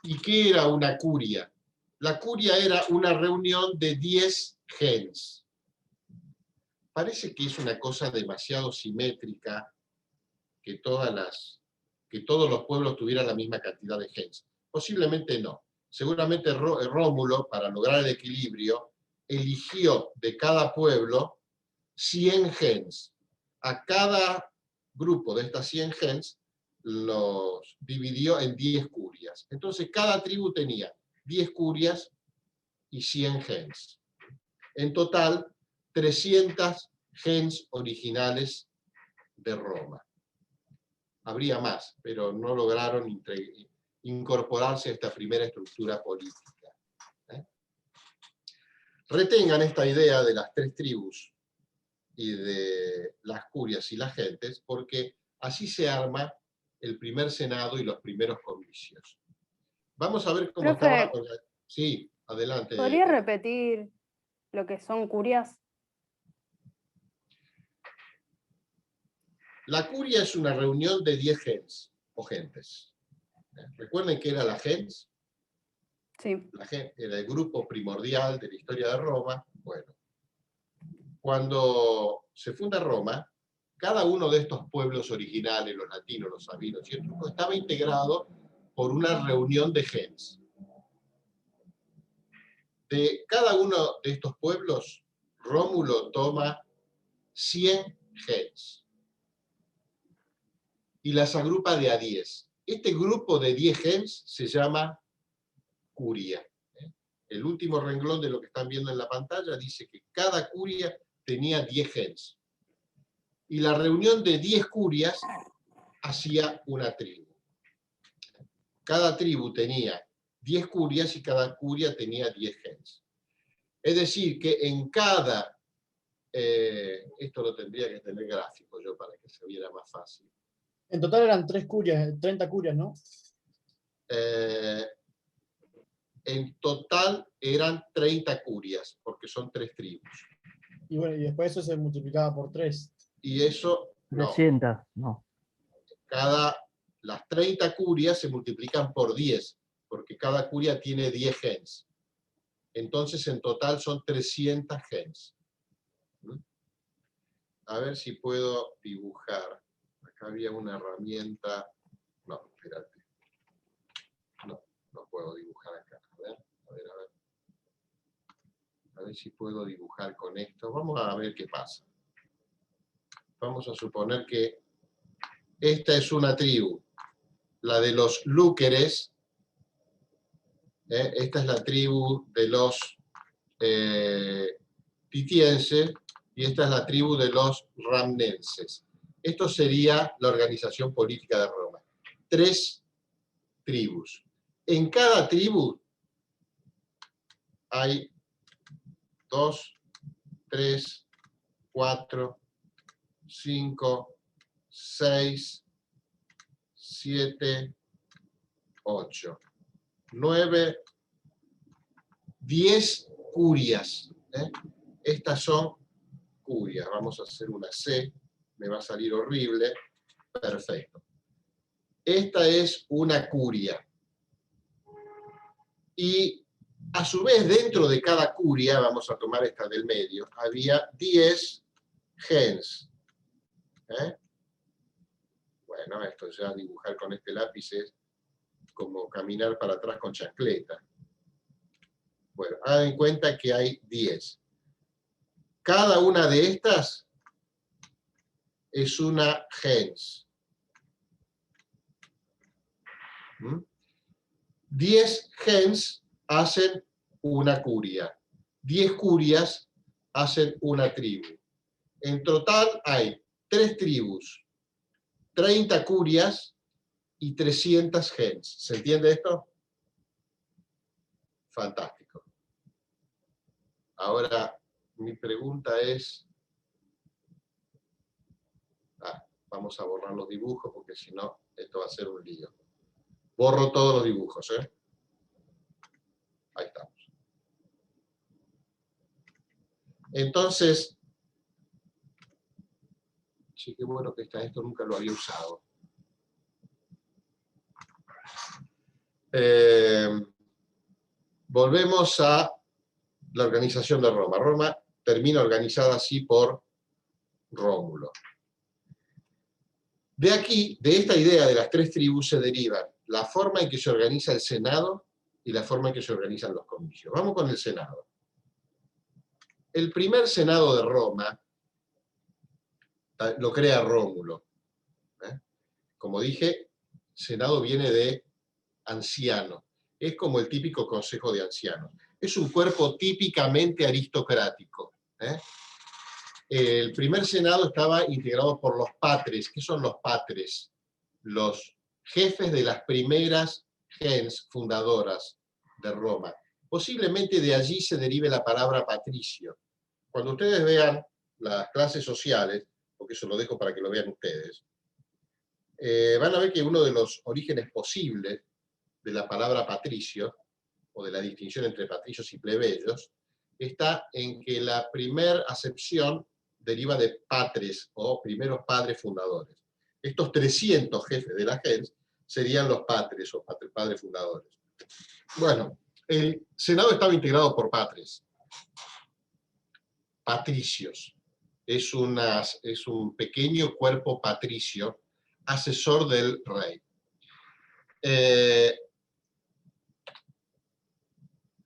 S1: ¿Y qué era una curia? La curia era una reunión de 10 gens. Parece que es una cosa demasiado simétrica que todos los pueblos tuvieran la misma cantidad de gens. Posiblemente no. Seguramente Rómulo, para lograr el equilibrio, eligió de cada pueblo 100 gens. A cada grupo de estas 100 gens los dividió en 10 curias. Entonces cada tribu tenía 10 curias y 100 gens. En total, 300 gens originales de Roma. Habría más, pero no lograron incorporarse a esta primera estructura política. Retengan esta idea de las 3 tribus y de las curias y las gentes, porque así se arma el primer senado y los primeros comicios. Vamos a ver cómo
S5: Profe,
S1: estaba... Sí, adelante.
S5: ¿podría repetir lo que son curias?
S1: La curia es una reunión de 10 gens o gentes. ¿Recuerden qué era la gens?
S5: Sí.
S1: La gens era el grupo primordial de la historia de Roma. Bueno, cuando se funda Roma, cada uno de estos pueblos originales, los latinos, los sabinos y etruscos, estaba integrado por una reunión de gens. De cada uno de estos pueblos, Rómulo toma 100 gens. y las agrupa de a 10. Este grupo de 10 gens se llama curia. El último renglón de lo que están viendo en la pantalla dice que cada curia tenía 10 gens. Y la reunión de 10 curias hacía una tribu. Cada tribu tenía 10 curias y cada curia tenía 10 gens. Es decir, que en cada... esto lo tendría que tener gráfico yo para que se viera más fácil.
S4: En total eran 30 curias, ¿no?
S1: En total eran 30 curias, porque son 3 tribus.
S4: Y bueno, y después eso se multiplicaba por 3.
S1: Y eso, no.
S2: 300, no.
S1: Las 30 curias se multiplican por 10, porque cada curia tiene 10 gens. Entonces, en total son 300 gens. A ver si puedo dibujar. Acá había una herramienta. No, espérate. No puedo dibujar acá. A ver. A ver si puedo dibujar con esto. Vamos a ver qué pasa. Vamos a suponer que esta es una tribu. La de los lúqueres. Esta es la tribu de los pitienses. Y esta es la tribu de los ramnenses. Esto sería la organización política de Roma. 3 tribus. En cada tribu hay 2, 3, 4, 5, 6, 7, 8, 9, 10 curias. Estas son curias. Vamos a hacer una C, me va a salir horrible. Perfecto. Esta es una curia. Y a su vez, dentro de cada curia, vamos a tomar esta del medio, había 10 gens. Bueno, esto ya dibujar con este lápiz es como caminar para atrás con chancleta. Bueno, hagan en cuenta que hay 10. Cada una de estas es una gens. 10 gens hacen una curia. 10 curias hacen una tribu. En total hay 3 tribus, 30 curias y 300 gens. ¿Se entiende esto? Fantástico. Ahora, mi pregunta es... vamos a borrar los dibujos porque si no, esto va a ser un lío. Borro todos los dibujos, Ahí estamos. Entonces, sí, qué bueno que está esto, nunca lo había usado. Volvemos a la organización de Roma. Roma termina organizada así por Rómulo. De aquí, de esta idea de las 3 tribus, se derivan la forma en que se organiza el Senado y la forma en que se organizan los comicios. Vamos con el Senado. El primer Senado de Roma lo crea Rómulo. Como dije, Senado viene de anciano. Es como el típico consejo de ancianos. Es un cuerpo típicamente aristocrático. El primer Senado estaba integrado por los patres. ¿Qué son los patres? Los jefes de las primeras gens fundadoras de Roma. Posiblemente de allí se derive la palabra patricio. Cuando ustedes vean las clases sociales, porque eso lo dejo para que lo vean ustedes, van a ver que uno de los orígenes posibles de la palabra patricio, o de la distinción entre patricios y plebeyos, está en que la primera acepción deriva de patres, o primeros padres fundadores. Estos 300 jefes de la gens serían los patres, o padres fundadores. Bueno, el Senado estaba integrado por patres. Patricios. Es un pequeño cuerpo patricio, asesor del rey.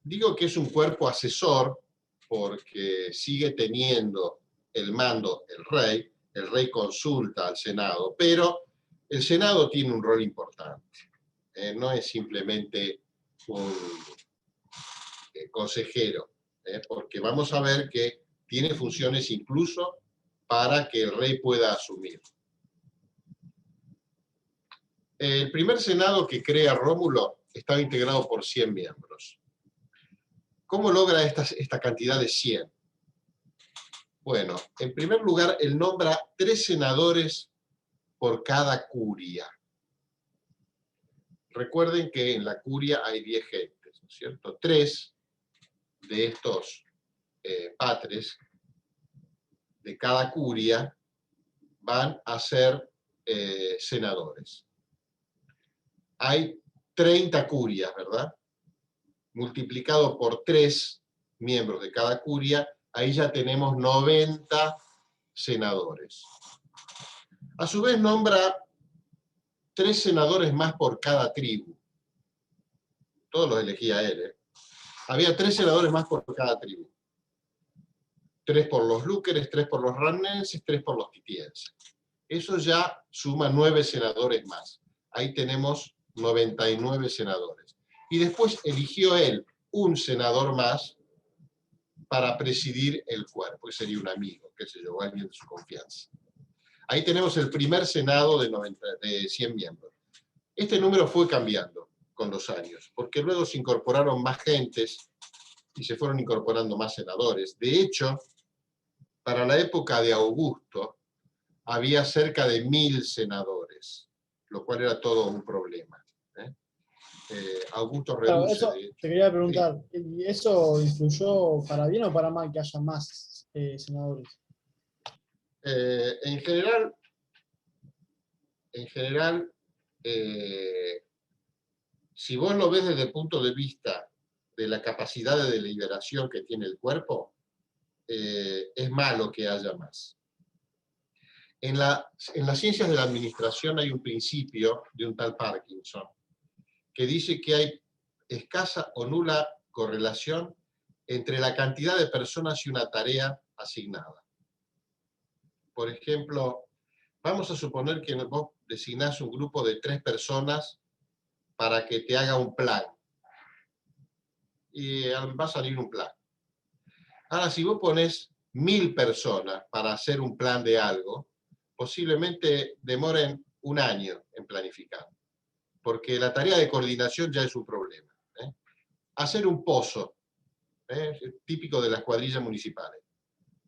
S1: Digo que es un cuerpo asesor porque sigue teniendo el mando el rey consulta al Senado, pero El Senado tiene un rol importante. No es simplemente un consejero, porque vamos a ver que tiene funciones incluso para que el rey pueda asumir. El primer Senado que crea Rómulo estaba integrado por 100 miembros. ¿Cómo logra esta cantidad de 100? Bueno, en primer lugar, él nombra 3 senadores por cada curia. Recuerden que en la curia hay 10 gentes, ¿no es cierto? 3 de estos patres de cada curia van a ser senadores. Hay 30 curias, ¿verdad? Multiplicado por 3 miembros de cada curia, ahí ya tenemos 90 senadores. A su vez nombra 3 senadores más por cada tribu. Todos los elegía él, Había 3 senadores más por cada tribu. 3 por los lúqueres, 3 por los ramnenses, 3 por los quitienses. Eso ya suma 9 senadores más. Ahí tenemos 99 senadores. Y después eligió él un senador más para presidir el cuerpo, que sería un amigo, qué sé yo, alguien de su confianza. Ahí tenemos el primer senado de 100 miembros. Este número fue cambiando con los años, porque luego se incorporaron más gentes y se fueron incorporando más senadores. De hecho, para la época de Augusto, había cerca de 1000 senadores, lo cual era todo un problema. Augusto
S4: Claro,
S1: reduce,
S4: eso
S1: de hecho.
S4: te quería preguntar, ¿y eso influyó para bien o para mal que haya más senadores?
S1: En general, si vos lo ves desde el punto de vista de la capacidad de deliberación que tiene el cuerpo, es malo que haya más. En las ciencias de la administración hay un principio de un tal Parkinson que dice que hay escasa o nula correlación entre la cantidad de personas y una tarea asignada. Por ejemplo, vamos a suponer que vos designás un grupo de 3 personas para que te haga un plan. Y va a salir un plan. Ahora, si vos ponés 1000 personas para hacer un plan de algo, posiblemente demoren un año en planificar, porque la tarea de coordinación ya es un problema. Hacer un pozo, típico de las cuadrillas municipales.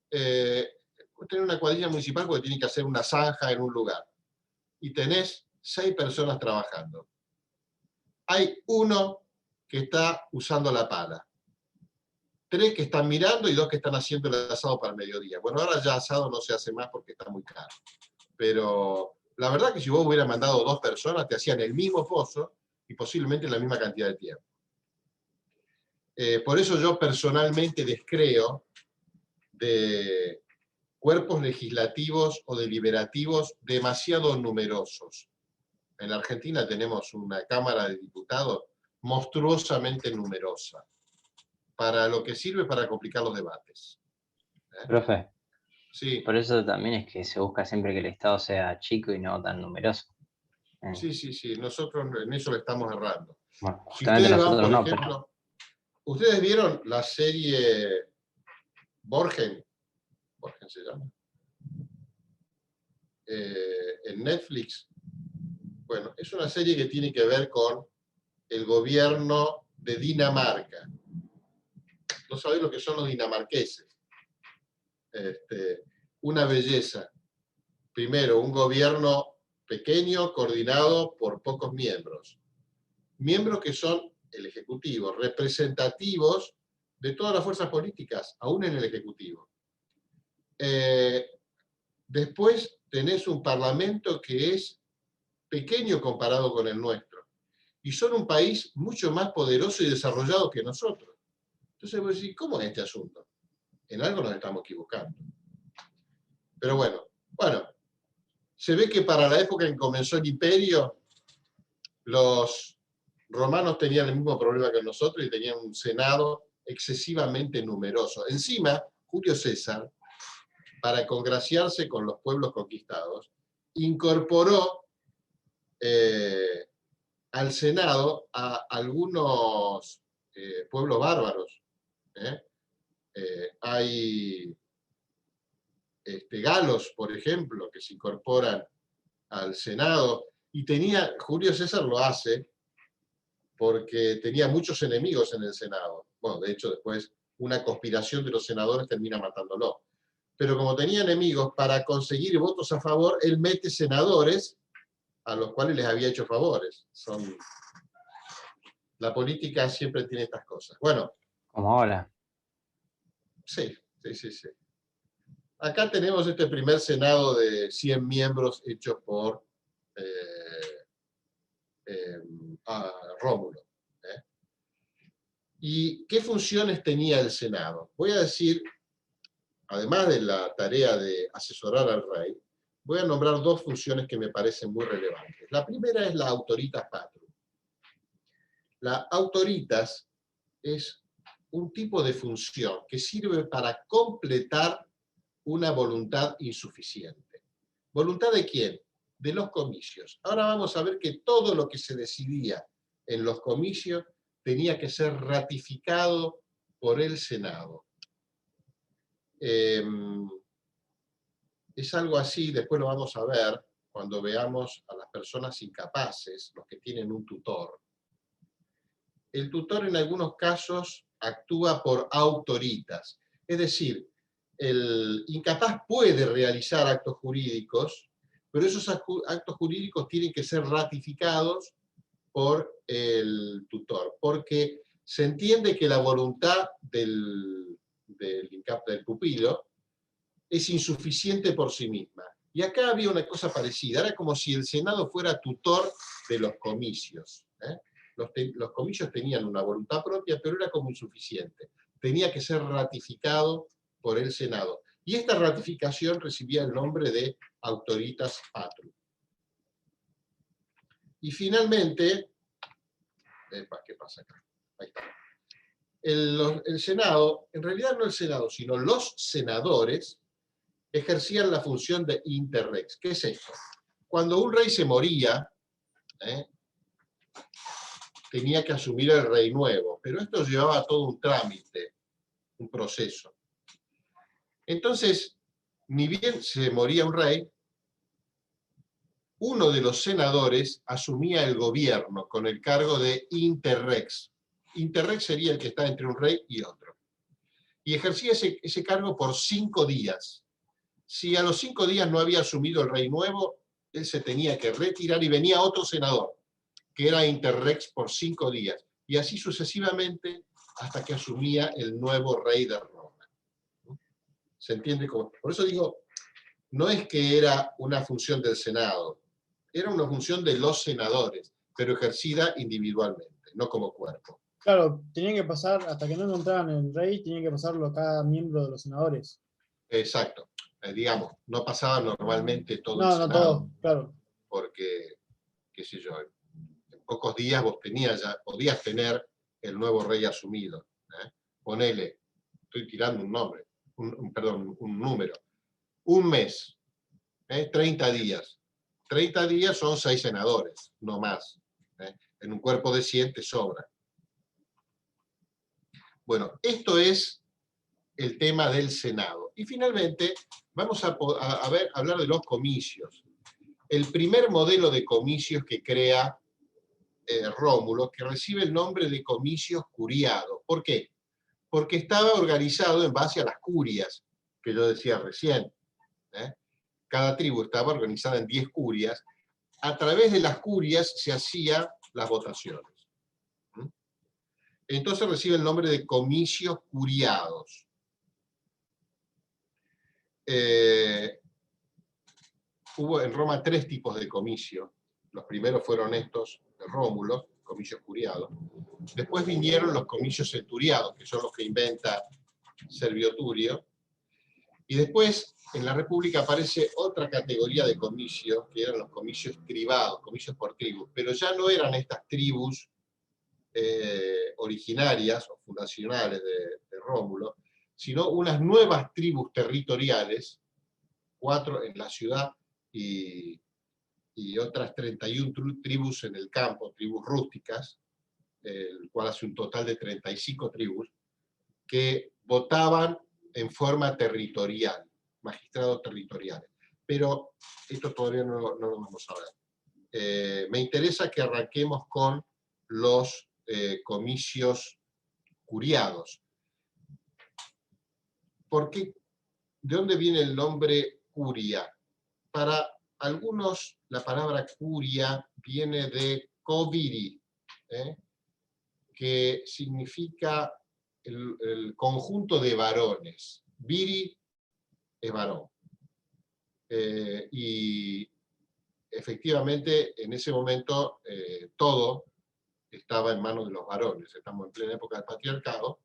S1: Tener una cuadrilla municipal porque tiene que hacer una zanja en un lugar. Y tenés 6 personas trabajando. Hay uno que está usando la pala. 3 que están mirando y 2 que están haciendo el asado para el mediodía. Bueno, ahora ya asado no se hace más porque está muy caro. Pero la verdad que si vos hubieras mandado 2 personas, te hacían el mismo pozo y posiblemente la misma cantidad de tiempo. Por eso yo personalmente descreo de cuerpos legislativos o deliberativos demasiado numerosos. En la Argentina tenemos una Cámara de Diputados monstruosamente numerosa, para lo que sirve para complicar los debates.
S3: Profe,
S1: Sí,
S3: por eso también es que se busca siempre que el Estado sea chico y no tan numeroso.
S1: sí, nosotros en eso le estamos errando.
S3: Bueno,
S1: Si
S3: justamente
S1: ustedes van,
S3: nosotros
S1: por
S3: no,
S1: ejemplo, ¿ustedes vieron la serie Borgen? Borgen se llama. En Netflix. Bueno, es una serie que tiene que ver con el gobierno de Dinamarca. ¿No sabéis lo que son los dinamarqueses? Una belleza. Primero, un gobierno pequeño, coordinado por pocos miembros. Miembros que son el Ejecutivo, representativos de todas las fuerzas políticas, aún en el Ejecutivo. Después tenés un Parlamento que es pequeño comparado con el nuestro. Y son un país mucho más poderoso y desarrollado que nosotros. Entonces vos decís, ¿cómo es este asunto? En algo nos estamos equivocando. Pero bueno, se ve que para la época en que comenzó el imperio, los romanos tenían el mismo problema que nosotros y tenían un senado excesivamente numeroso. Encima, Julio César, para congraciarse con los pueblos conquistados, incorporó al Senado a algunos pueblos bárbaros. Hay galos, por ejemplo, que se incorporan al Senado, y Julio César lo hace porque tenía muchos enemigos en el Senado. Bueno, de hecho, después una conspiración de los senadores termina matándolo. Pero como tenía enemigos, para conseguir votos a favor, él mete senadores a los cuales les había hecho favores. La política siempre tiene estas cosas. Bueno.
S3: Como ahora.
S1: Sí. Acá tenemos este primer senado de 100 miembros hecho por Rómulo. ¿Y qué funciones tenía el Senado? Voy a decir, además de la tarea de asesorar al rey, voy a nombrar dos funciones que me parecen muy relevantes. La primera es la autoritas patrum. La autoritas es un tipo de función que sirve para completar una voluntad insuficiente. ¿Voluntad de quién? De los comicios. Ahora vamos a ver que todo lo que se decidía en los comicios tenía que ser ratificado por el Senado. Es algo así, después lo vamos a ver cuando veamos a las personas incapaces, los que tienen un tutor. El tutor en algunos casos actúa por autoritas, es decir, el incapaz puede realizar actos jurídicos, pero esos actos jurídicos tienen que ser ratificados por el tutor, porque se entiende que la voluntad del pupilo es insuficiente por sí misma. Y acá había una cosa parecida, era como si el Senado fuera tutor de los comicios. Los comicios tenían una voluntad propia, pero era como insuficiente. Tenía que ser ratificado por el Senado. Y esta ratificación recibía el nombre de autoritas patrum. Y finalmente, ¿qué pasa acá? Ahí está. El Senado, en realidad no el Senado, sino los senadores, ejercían la función de interrex. ¿Qué es esto? Cuando un rey se moría, tenía que asumir el rey nuevo, pero esto llevaba todo un trámite, un proceso. Entonces, ni bien se moría un rey, uno de los senadores asumía el gobierno con el cargo de interrex. Interrex sería el que está entre un rey y otro. Y ejercía ese cargo por 5 días. Si a los 5 días no había asumido el rey nuevo, él se tenía que retirar y venía otro senador, que era interrex por 5 días. Y así sucesivamente hasta que asumía el nuevo rey de Roma. ¿Se entiende cómo? Por eso digo, no es que era una función del Senado, era una función de los senadores, pero ejercida individualmente, no como cuerpo.
S4: Claro, tenían que pasar, hasta que no encontraran el rey, tenían que pasarlo a cada miembro de los senadores.
S1: Exacto. Digamos, no pasaba normalmente todo el
S4: No,
S1: Senado.
S4: no todo, claro.
S1: Porque, qué sé yo, en pocos días vos podías tener el nuevo rey asumido. Ponele, estoy tirando un nombre, un número. Un mes, 30 días. 30 días son 6 senadores, no más. En un cuerpo de 100 te sobra. Bueno, esto es el tema del Senado. Y finalmente, vamos a hablar de los comicios. El primer modelo de comicios que crea Rómulo, que recibe el nombre de comicios curiados. ¿Por qué? Porque estaba organizado en base a las curias, que yo decía recién. Cada tribu estaba organizada en 10 curias. A través de las curias se hacían las votaciones. Entonces recibe el nombre de comicios curiados. Hubo en Roma 3 tipos de comicios. Los primeros fueron estos de Rómulo, comicios curiados. Después vinieron los comicios centuriados, que son los que inventa Servio Turio. Y después, en la República aparece otra categoría de comicios, que eran los comicios tribados, comicios por tribus. Pero ya no eran estas tribus originarias o fundacionales de Rómulo, sino unas nuevas tribus territoriales, 4 en la ciudad y y otras 31 tribus en el campo, tribus rústicas, el cual hace un total de 35 tribus, que votaban en forma territorial, magistrados territoriales. Pero esto todavía no lo vamos a ver. Me interesa que arranquemos con los comicios curiados. ¿Por qué? ¿De dónde viene el nombre curia? Para algunos la palabra curia viene de coviri, que significa el conjunto de varones. Viri es varón. Y efectivamente en ese momento todo estaba en manos de los varones. Estamos en plena época del patriarcado.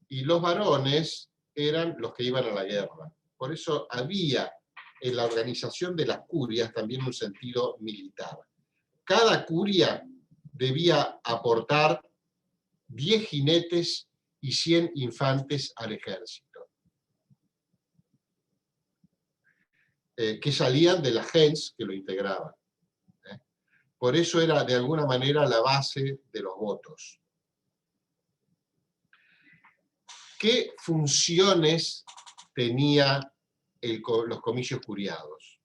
S1: Y los varones eran los que iban a la guerra. Por eso había en la organización de las curias también un sentido militar. Cada curia debía aportar 10 jinetes y 100 infantes al ejército, que salían de la gens que lo integraban. Por eso era de alguna manera la base de los votos. ¿Qué funciones tenía los comicios curiados?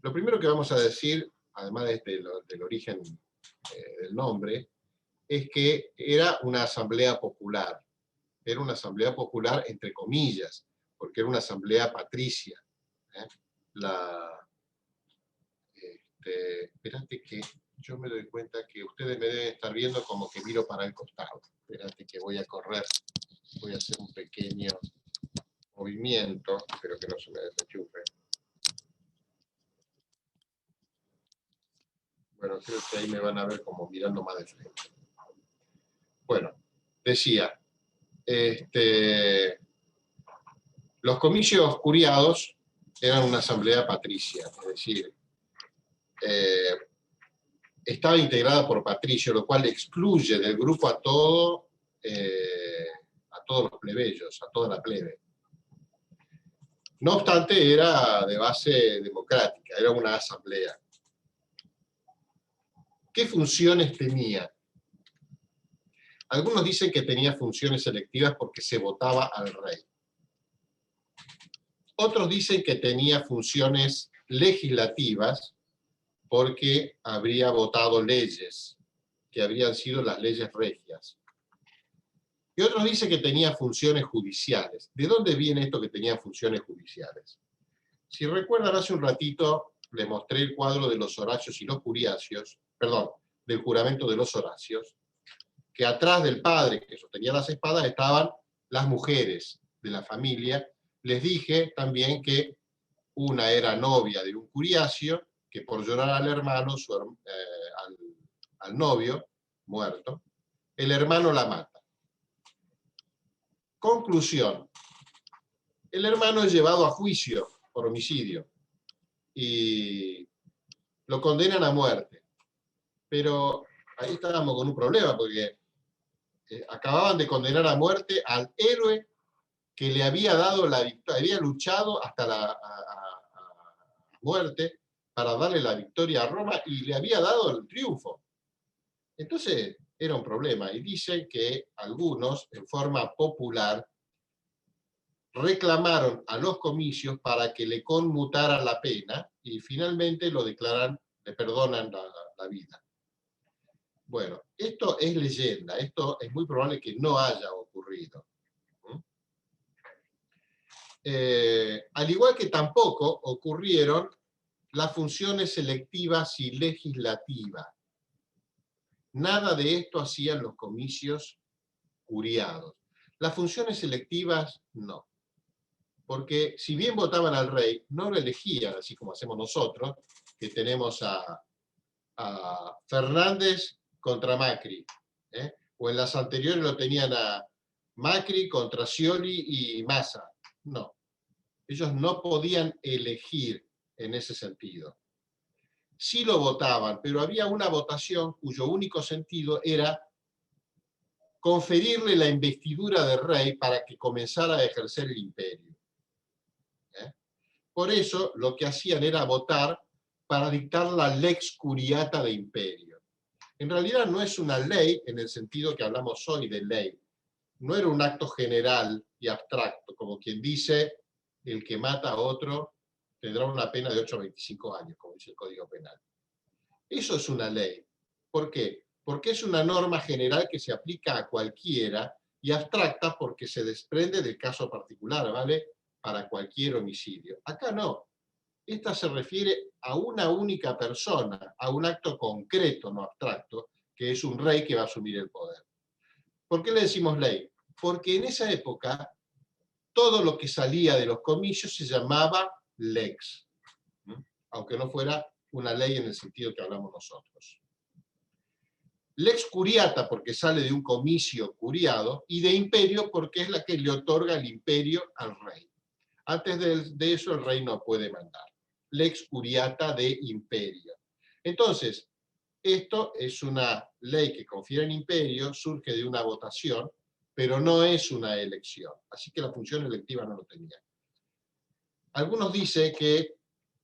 S1: Lo primero que vamos a decir, además del origen del nombre, es que era una asamblea popular. Era una asamblea popular entre comillas, porque era una asamblea patricia. Espérate que yo me doy cuenta que ustedes me deben estar viendo como que miro para el costado. Espérate que voy a correr, voy a hacer un pequeño movimiento, espero que no se me desenchufe. Bueno, creo que ahí me van a ver como mirando más de frente. Bueno, decía, los comicios curiados eran una asamblea patricia, es decir, estaba integrada por patricios, lo cual excluye del grupo a todos los plebeyos, a toda la plebe. No obstante, era de base democrática, era una asamblea. ¿Qué funciones tenía? Algunos dicen que tenía funciones selectivas porque se votaba al rey. Otros dicen que tenía funciones legislativas porque habría votado leyes, que habrían sido las leyes regias. Y otros dicen que tenía funciones judiciales. ¿De dónde viene esto que tenía funciones judiciales? Si recuerdan, hace un ratito les mostré el cuadro de los Horacios y los Curiacios, perdón, del juramento de los Horacios, que atrás del padre que sostenía las espadas estaban las mujeres de la familia. Les dije también que una era novia de un Curiacio, que por llorar al hermano, al novio, muerto, el hermano la mata. Conclusión. El hermano es llevado a juicio por homicidio y lo condenan a muerte. Pero ahí estábamos con un problema, porque acababan de condenar a muerte al héroe que le había dado la victoria, había luchado hasta la muerte para darle la victoria a Roma y le había dado el triunfo. Entonces era un problema, y dicen que algunos, en forma popular, reclamaron a los comicios para que le conmutaran la pena y finalmente lo declaran, le perdonan la vida. Bueno, esto es leyenda, esto es muy probable que no haya ocurrido. Al igual que tampoco ocurrieron las funciones selectivas y legislativas. Nada de esto hacían los comicios curiados. Las funciones selectivas, no. Porque si bien votaban al rey, no lo elegían, así como hacemos nosotros, que tenemos a Fernández contra Macri. O en las anteriores lo tenían a Macri contra Scioli y Massa. No. Ellos no podían elegir en ese sentido. Sí lo votaban, pero había una votación cuyo único sentido era conferirle la investidura de rey para que comenzara a ejercer el imperio. Por eso lo que hacían era votar para dictar la lex curiata de imperio. En realidad no es una ley en el sentido que hablamos hoy de ley. No era un acto general y abstracto, como quien dice, el que mata a otro tendrá una pena de 8 a 25 años, como dice el Código Penal. Eso es una ley. ¿Por qué? Porque es una norma general que se aplica a cualquiera y abstracta porque se desprende del caso particular, ¿vale? Para cualquier homicidio. Acá no. Esta se refiere a una única persona, a un acto concreto, no abstracto, que es un rey que va a asumir el poder. ¿Por qué le decimos ley? Porque en esa época todo lo que salía de los comicios se llamaba lex, aunque no fuera una ley en el sentido que hablamos nosotros. Lex curiata porque sale de un comicio curiado, y de imperio porque es la que le otorga el imperio al rey. Antes de eso el rey no puede mandar. Lex curiata de imperio. Entonces, esto es una ley que confiere en imperio, surge de una votación, pero no es una elección. Así que la función electiva no lo tenía. Algunos dicen que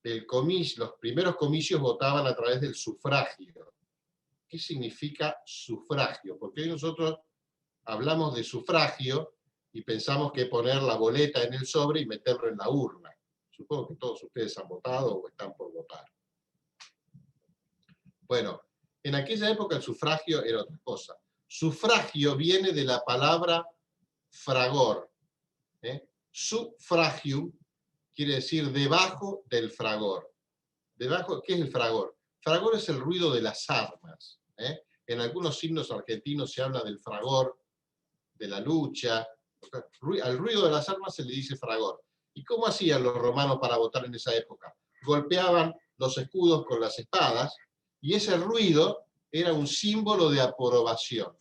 S1: los primeros comicios votaban a través del sufragio. ¿Qué significa sufragio? Porque hoy nosotros hablamos de sufragio y pensamos que poner la boleta en el sobre y meterlo en la urna. Supongo que todos ustedes han votado o están por votar. Bueno, en aquella época el sufragio era otra cosa. Sufragio viene de la palabra fragor. Sufragium quiere decir debajo del fragor. Debajo, ¿qué es el fragor? Fragor es el ruido de las armas. En algunos himnos argentinos se habla del fragor, de la lucha. Al ruido de las armas se le dice fragor. ¿Y cómo hacían los romanos para votar en esa época? Golpeaban los escudos con las espadas, y ese ruido era un símbolo de aprobación.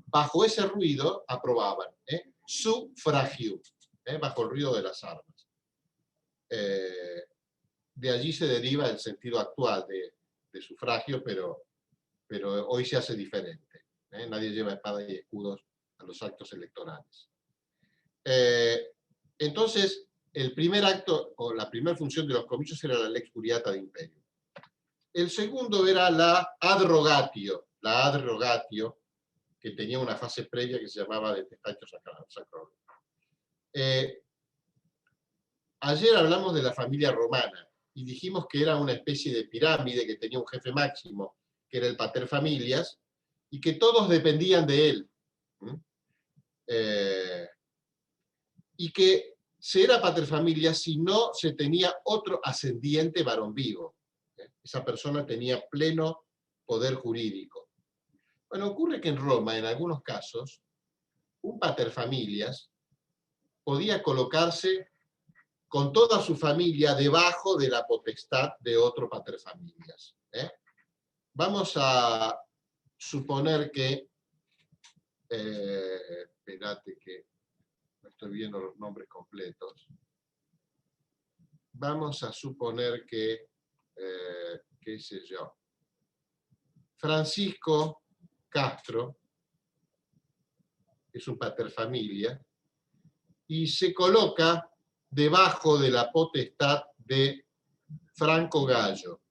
S1: Bajo ese ruido aprobaban. Sufragio, bajo el ruido de las armas. De allí se deriva el sentido actual de sufragio, pero hoy se hace diferente. Nadie lleva espada y escudos a los actos electorales. Entonces, el primer acto, o la primera función de los comicios era la lex curiata de imperio. El segundo era la ad rogatio, que tenía una fase previa que se llamaba de testacho sacro. Ayer hablamos de la familia romana y dijimos que era una especie de pirámide que tenía un jefe máximo, que era el pater familias, y que todos dependían de él. Y que se era pater familias si no se tenía otro ascendiente varón vivo. Esa persona tenía pleno poder jurídico. Bueno, ocurre que en Roma, en algunos casos, un paterfamilias podía colocarse con toda su familia debajo de la potestad de otro paterfamilias. Vamos a suponer que, espérate que no estoy viendo los nombres completos. Vamos a suponer que, qué sé yo, Francisco Castro es un paterfamilia y se coloca debajo de la potestad de Franco Gallo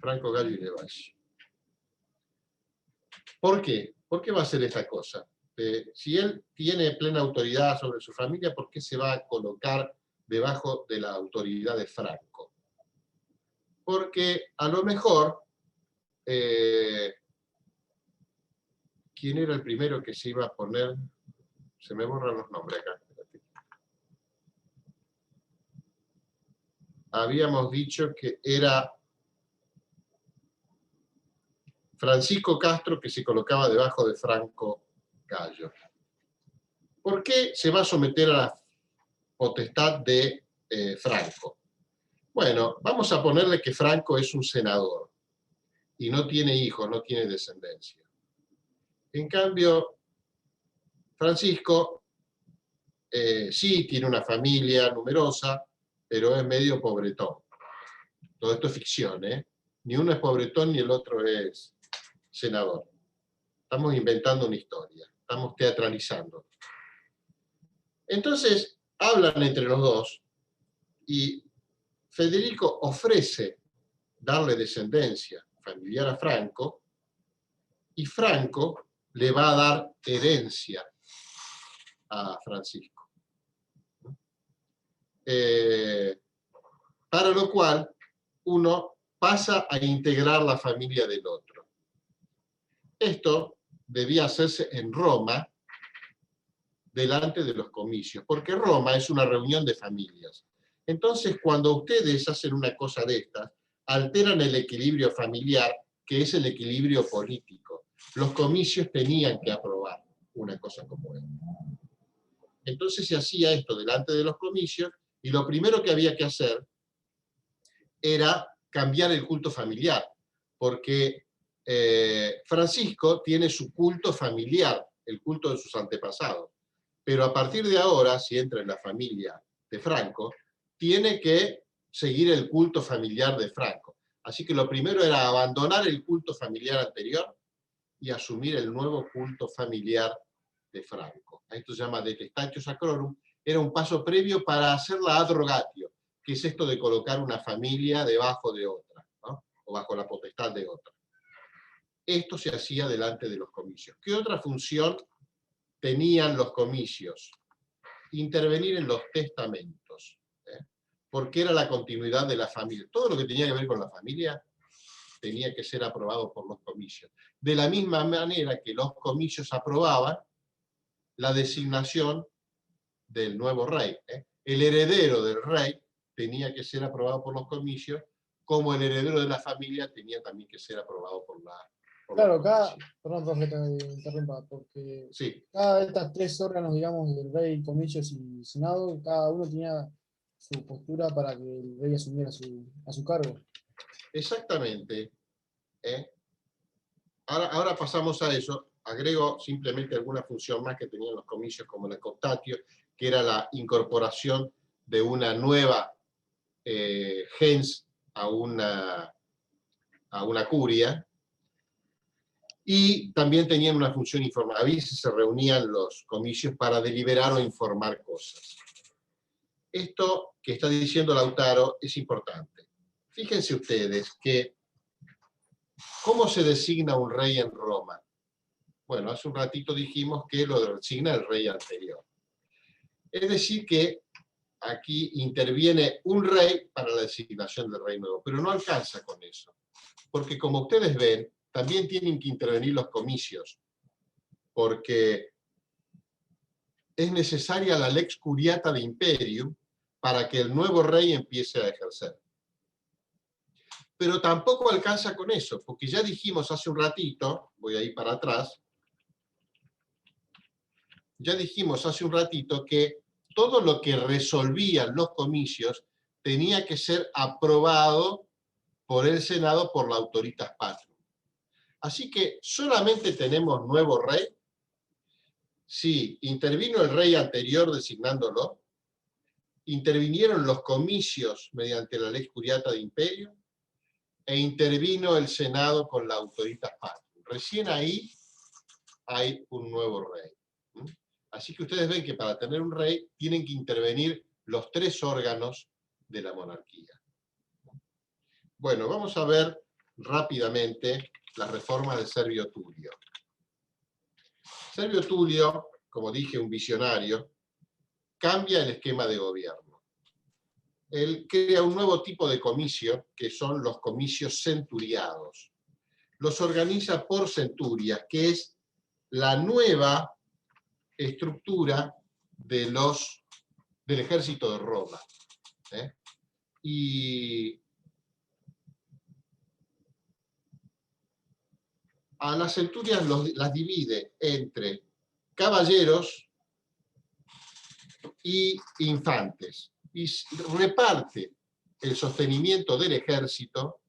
S1: y de Valle. ¿Por qué? ¿Por qué va a hacer esta cosa? Si él tiene plena autoridad sobre su familia, ¿por qué se va a colocar debajo de la autoridad de Franco? Porque a lo mejor, ¿quién era el primero que se iba a poner? Se me borran los nombres acá. Habíamos dicho que era Francisco Castro, que se colocaba debajo de Franco Gallo. ¿Por qué se va a someter a la potestad de Franco? Bueno, vamos a ponerle que Franco es un senador y no tiene hijos, no tiene descendencia. En cambio, Francisco sí tiene una familia numerosa, pero es medio pobretón. Todo esto es ficción, ¿eh? Ni uno es pobretón ni el otro es senador. Estamos inventando una historia, estamos teatralizando. Entonces, hablan entre los dos y Federico ofrece darle descendencia familiar a Franco, y Franco le va a dar herencia a Francisco. Para lo cual uno pasa a integrar la familia del otro. Esto debía hacerse en Roma, delante de los comicios, porque Roma es una reunión de familias. Entonces, cuando ustedes hacen una cosa de estas, alteran el equilibrio familiar, que es el equilibrio político. Los comicios tenían que aprobar una cosa como esta. Entonces se hacía esto delante de los comicios, y lo primero que había que hacer era cambiar el culto familiar, porque Francisco tiene su culto familiar, el culto de sus antepasados. Pero a partir de ahora, si entra en la familia de Franco, tiene que seguir el culto familiar de Franco. Así que lo primero era abandonar el culto familiar anterior y asumir el nuevo culto familiar de Franco. Esto se llama Detestatio Sacrorum. Era un paso previo para hacer la adrogatio, que es esto de colocar una familia debajo de otra, ¿no? O bajo la potestad de otra. Esto se hacía delante de los comicios. ¿Qué otra función tenían los comicios? Intervenir en los testamentos, porque era la continuidad de la familia. Todo lo que tenía que ver con la familia tenía que ser aprobado por los comicios. De la misma manera que los comicios aprobaban la designación del nuevo rey. El heredero del rey tenía que ser aprobado por los comicios, como el heredero de la familia tenía también que ser aprobado por la
S4: Claro, perdón, profe, te interrumpa, porque
S1: sí.
S4: cada de estas tres órganos, digamos, del rey, comicios y senado, cada uno tenía su postura para que el rey asumiera a su cargo.
S1: Exactamente. Ahora pasamos a eso. Agrego simplemente alguna función más que tenían los comicios, como el coptatio, que era la incorporación de una nueva gens a una curia. Y también tenían una función informativa. A veces se reunían los comicios para deliberar o informar cosas. Esto que está diciendo Lautaro es importante. Fíjense ustedes que ¿cómo se designa un rey en Roma? Bueno, hace un ratito dijimos que lo designa el rey anterior. Es decir que aquí interviene un rey para la designación del rey nuevo, pero no alcanza con eso. Porque como ustedes ven, también tienen que intervenir los comicios, porque es necesaria la lex curiata de imperium para que el nuevo rey empiece a ejercer. Pero tampoco alcanza con eso, porque ya dijimos hace un ratito, voy a ir para atrás, ya dijimos hace un ratito que todo lo que resolvían los comicios tenía que ser aprobado por el Senado por la autoritas patrum. Así que solamente tenemos nuevo rey si intervino el rey anterior designándolo, intervinieron los comicios mediante la lex curiata de imperio, e intervino el Senado con la autoritas patrum. Recién ahí hay un nuevo rey. Así que ustedes ven que para tener un rey tienen que intervenir los tres órganos de la monarquía. Bueno, vamos a ver rápidamente las reformas de Servio Tulio. Servio Tulio, como dije, un visionario, cambia el esquema de gobierno. Él crea un nuevo tipo de comicio, que son los comicios centuriados. Los organiza por centurias, que es la nueva estructura del ejército de Roma. Y a las centurias las divide entre caballeros y infantes, y reparte el sostenimiento del ejército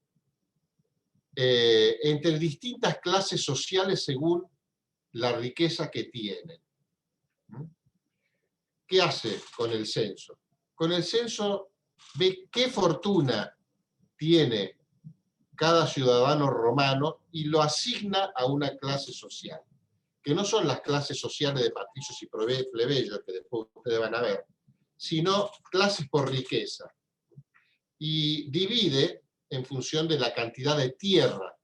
S1: entre distintas clases sociales según la riqueza que tienen. ¿Qué hace con el censo? Con el censo ve qué fortuna tiene cada ciudadano romano y lo asigna a una clase social, que no son las clases sociales de patricios y plebeyos, que después ustedes van a ver, sino clases por riqueza. y divide en función de la cantidad de tierra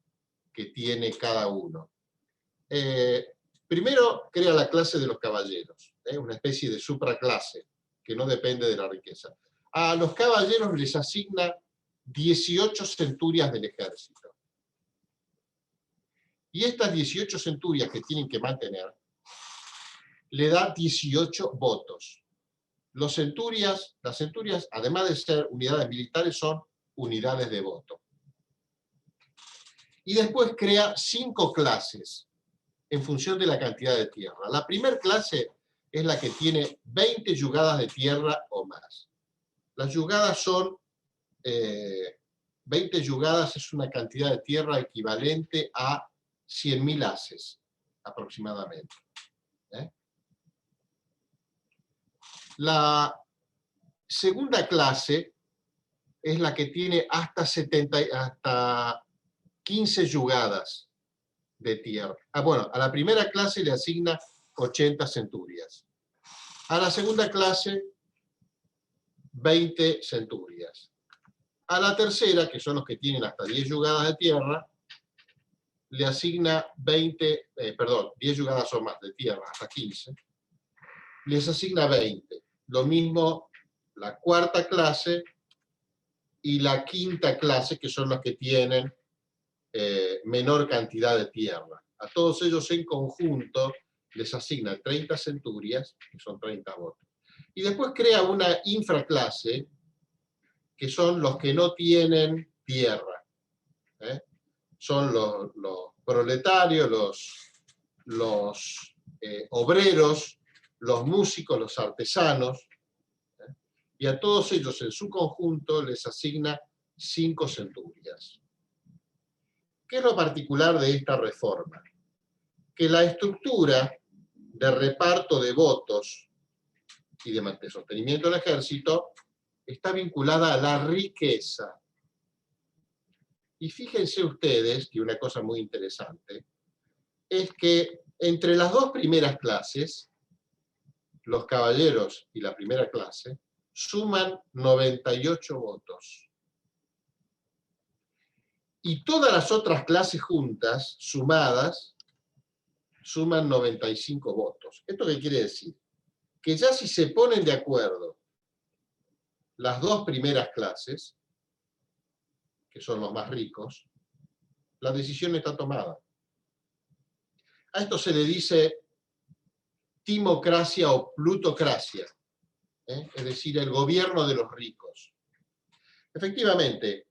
S1: que tiene cada uno. Primero crea la clase de los caballeros, una especie de supraclase que no depende de la riqueza. A los caballeros les asigna 18 centurias del ejército. Y estas 18 centurias que tienen que mantener, le da 18 votos. Las centurias, además de ser unidades militares, son unidades de voto. Y después crea 5 clases en función de la cantidad de tierra. La primera clase es la que tiene 20 yugadas de tierra o más. Las yugadas son, 20 yugadas es una cantidad de tierra equivalente a 100.000 haces, aproximadamente. La segunda clase es la que tiene hasta 15 yugadas de tierra. Bueno, a la primera clase le asigna 80 centurias. A la segunda clase, 20 centurias. A la tercera, que son los que tienen hasta 10 yugadas de tierra, le asigna 10 yugadas o más de tierra, hasta 15, les asigna 20. Lo mismo la cuarta clase y la quinta clase, que son los que tienen menor cantidad de tierra. A todos ellos en conjunto les asigna 30 centurias, que son 30 votos. Y después crea una infraclase, que son los que no tienen tierra. Son los proletarios, los obreros, los músicos, los artesanos, y a todos ellos en su conjunto les asigna 5 centurias. ¿Qué es lo particular de esta reforma? Que la estructura de reparto de votos y de sostenimiento del ejército está vinculada a la riqueza. Y fíjense ustedes que una cosa muy interesante es que entre las dos primeras clases, los caballeros y la primera clase, suman 98 votos. Y todas las otras clases juntas, sumadas, suman 95 votos. ¿Esto qué quiere decir? Que ya si se ponen de acuerdo las dos primeras clases, que son los más ricos, la decisión está tomada. A esto se le dice timocracia o plutocracia, es decir, el gobierno de los ricos. Efectivamente,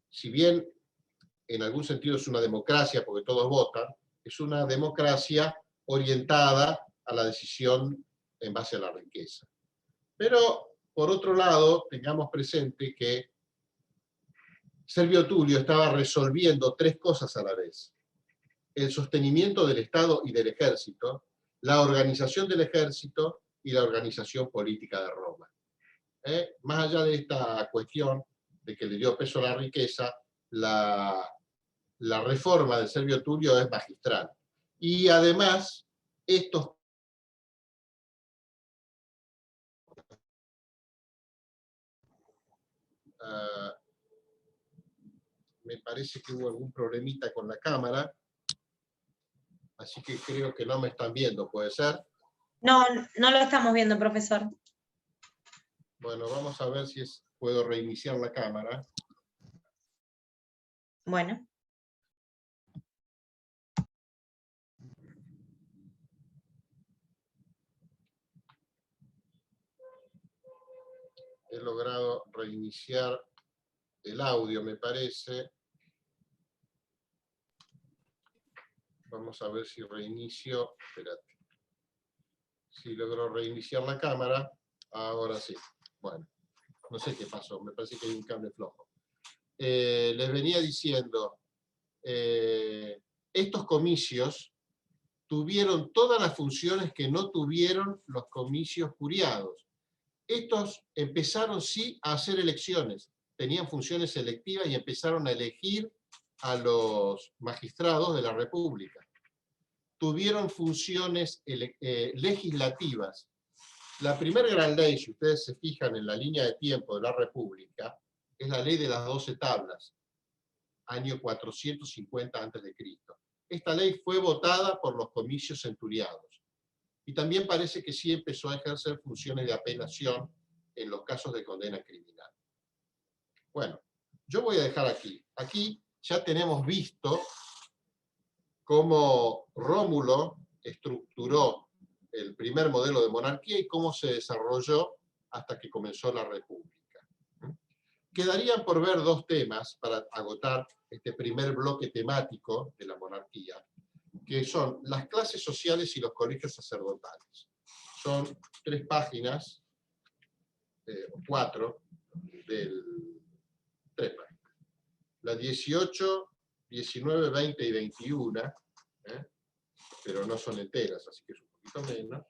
S1: si bien en algún sentido es una democracia porque todos votan, es una democracia orientada a la decisión en base a la riqueza. Pero, por otro lado, tengamos presente que Servio Tulio estaba resolviendo 3 cosas a la vez: el sostenimiento del Estado y del ejército, la organización del ejército y la organización política de Roma. Más allá de esta cuestión de que le dio peso a la riqueza, la reforma de Servio Tulio es magistral. Y además, estos me parece que hubo algún problemita con la cámara, así que creo que no me están viendo, ¿puede ser?
S6: No, no lo estamos viendo, profesor.
S1: Bueno, vamos a ver si puedo reiniciar la cámara.
S6: Bueno.
S1: He logrado reiniciar el audio, me parece. Vamos a ver si reinicio. Espérate. Si logro reiniciar la cámara. Ahora sí. Bueno, no sé qué pasó. Me parece que hay un cable flojo. Les venía diciendo, estos comicios tuvieron todas las funciones que no tuvieron los comicios curiados. Estos empezaron sí a hacer elecciones, tenían funciones selectivas y empezaron a elegir a los magistrados de la República. Tuvieron funciones legislativas, La primera gran ley, si ustedes se fijan en la línea de tiempo de la República, es la ley de las 12 tablas, año 450 a.C. Esta ley fue votada por los comicios centuriados. Y también parece que sí empezó a ejercer funciones de apelación en los casos de condena criminal. Bueno, yo voy a dejar aquí. Aquí ya tenemos visto cómo Rómulo estructuró el primer modelo de monarquía y cómo se desarrolló hasta que comenzó la República. Quedarían por ver dos temas para agotar este primer bloque temático de la monarquía, que son las clases sociales y los colegios sacerdotales. Son 3 páginas, o 4, del 3 páginas. La 18, 19, 20 y 21, pero no son enteras, así que es un poquito menos.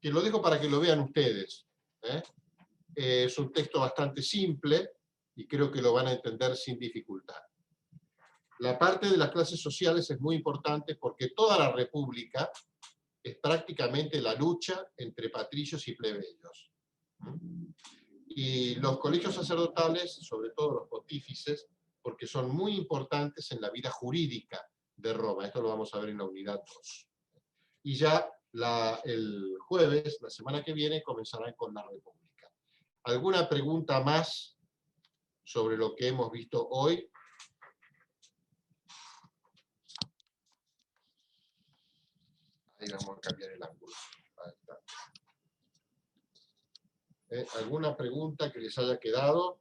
S1: Que lo dejo para que lo vean ustedes. Es un texto bastante simple y creo que lo van a entender sin dificultad. La parte de las clases sociales es muy importante porque toda la República es prácticamente la lucha entre patricios y plebeyos. Y los colegios sacerdotales, sobre todo los pontífices, porque son muy importantes en la vida jurídica de Roma. Esto lo vamos a ver en la unidad 2. Y ya el jueves, la semana que viene, comenzarán con la República. ¿Alguna pregunta más sobre lo que hemos visto hoy? Ahí vamos a cambiar el ángulo. Ahí está. ¿Alguna pregunta que les haya quedado?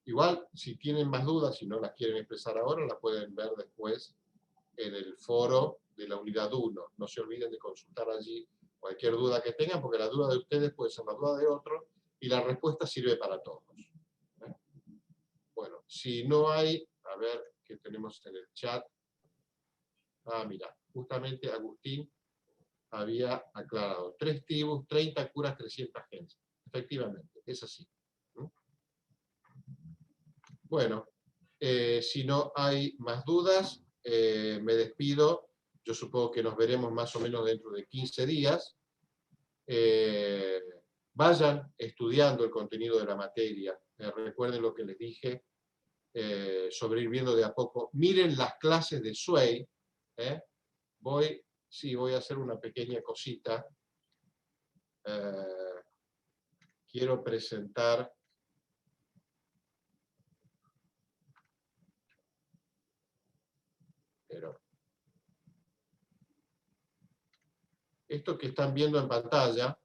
S1: Igual, si tienen más dudas, si no las quieren expresar ahora, las pueden ver después en el foro de la unidad 1. No se olviden de consultar allí cualquier duda que tengan, porque la duda de ustedes puede ser la duda de otro, y la respuesta sirve para todos. Bueno, si no hay, a ver qué tenemos en el chat. Mira, justamente Agustín había aclarado. 3 tribus, 30 curas, 300 gentes. Efectivamente, es así. Bueno, si no hay más dudas, me despido. Yo supongo que nos veremos más o menos dentro de 15 días. Vayan estudiando el contenido de la materia. Recuerden lo que les dije sobre ir viendo de a poco. Miren las clases de Sway. Voy a hacer una pequeña cosita. Quiero presentar esto que están viendo en pantalla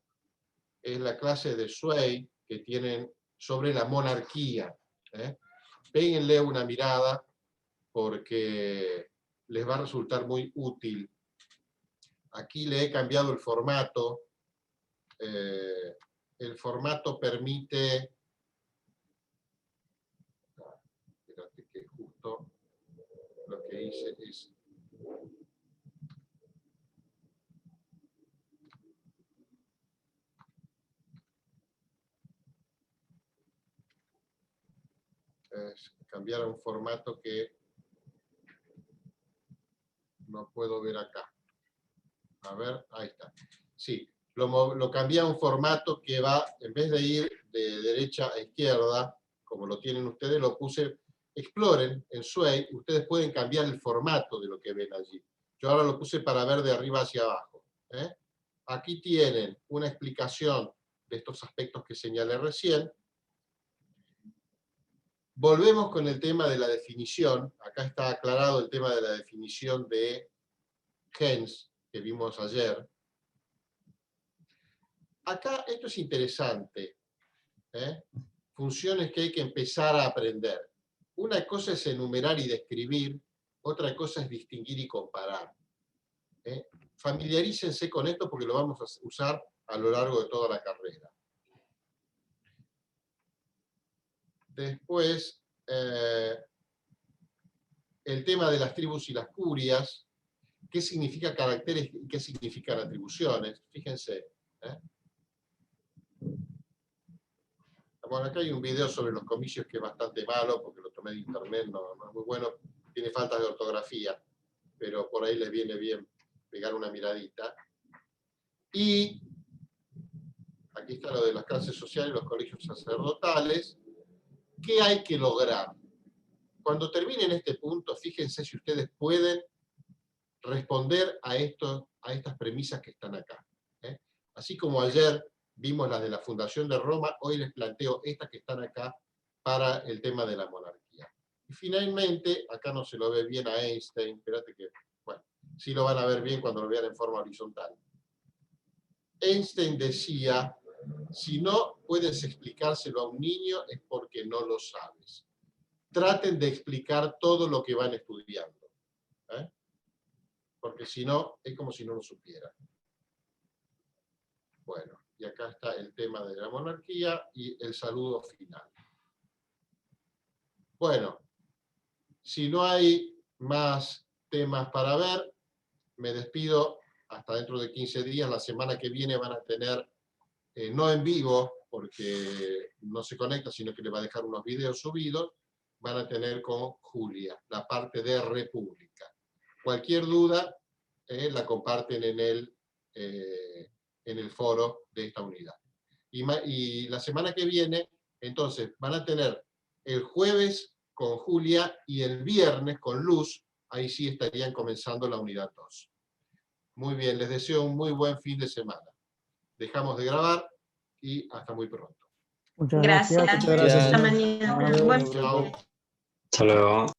S1: es la clase de Sway que tienen sobre la monarquía. Péguenle una mirada porque les va a resultar muy útil. Aquí le he cambiado el formato. El formato permite... Espérate que justo lo que hice es... cambiar a un formato que no puedo ver acá. A ver, ahí está. Sí, lo cambié a un formato que va, en vez de ir de derecha a izquierda, como lo tienen ustedes, lo puse, exploren en Sway, ustedes pueden cambiar el formato de lo que ven allí. Yo ahora lo puse para ver de arriba hacia abajo. Aquí tienen una explicación de estos aspectos que señalé recién. Volvemos con el tema de la definición. Acá está aclarado el tema de la definición de gens que vimos ayer. Acá esto es interesante. Funciones que hay que empezar a aprender. Una cosa es enumerar y describir, otra cosa es distinguir y comparar. Familiarícense con esto porque lo vamos a usar a lo largo de toda la carrera. Después, el tema de las tribus y las curias, qué significa caracteres y qué significan atribuciones. Fíjense. Bueno, acá hay un video sobre los comicios que es bastante malo, porque lo tomé de internet, no es muy bueno, tiene faltas de ortografía, pero por ahí les viene bien pegar una miradita. Y aquí está lo de las clases sociales y los colegios sacerdotales. ¿Qué hay que lograr? Cuando terminen este punto, fíjense si ustedes pueden responder a estas premisas que están acá. Así como ayer vimos las de la Fundación de Roma, hoy les planteo estas que están acá para el tema de la monarquía. Y finalmente, acá no se lo ve bien a Einstein, espérate que, bueno, sí lo van a ver bien cuando lo vean en forma horizontal. Einstein decía, si no puedes explicárselo a un niño es porque no lo sabes. Traten de explicar todo lo que van estudiando. Porque si no, es como si no lo supieran. Bueno, y acá está el tema de la monarquía y el saludo final. Bueno, si no hay más temas para ver, me despido hasta dentro de 15 días. La semana que viene van a tener, no en vivo, porque no se conecta, sino que le va a dejar unos videos subidos, van a tener con Julia, la parte de República. Cualquier duda, la comparten en el foro de esta unidad. Y la semana que viene, entonces, van a tener el jueves con Julia y el viernes con Luz, ahí sí estarían comenzando la unidad 2. Muy bien, les deseo un muy buen fin de semana. Dejamos de grabar y hasta muy pronto.
S2: Muchas
S6: Gracias.
S2: gracias.
S4: Muchas gracias.
S6: Hasta mañana.
S4: Hasta luego.
S6: Buen
S1: Chao.
S3: Hasta luego.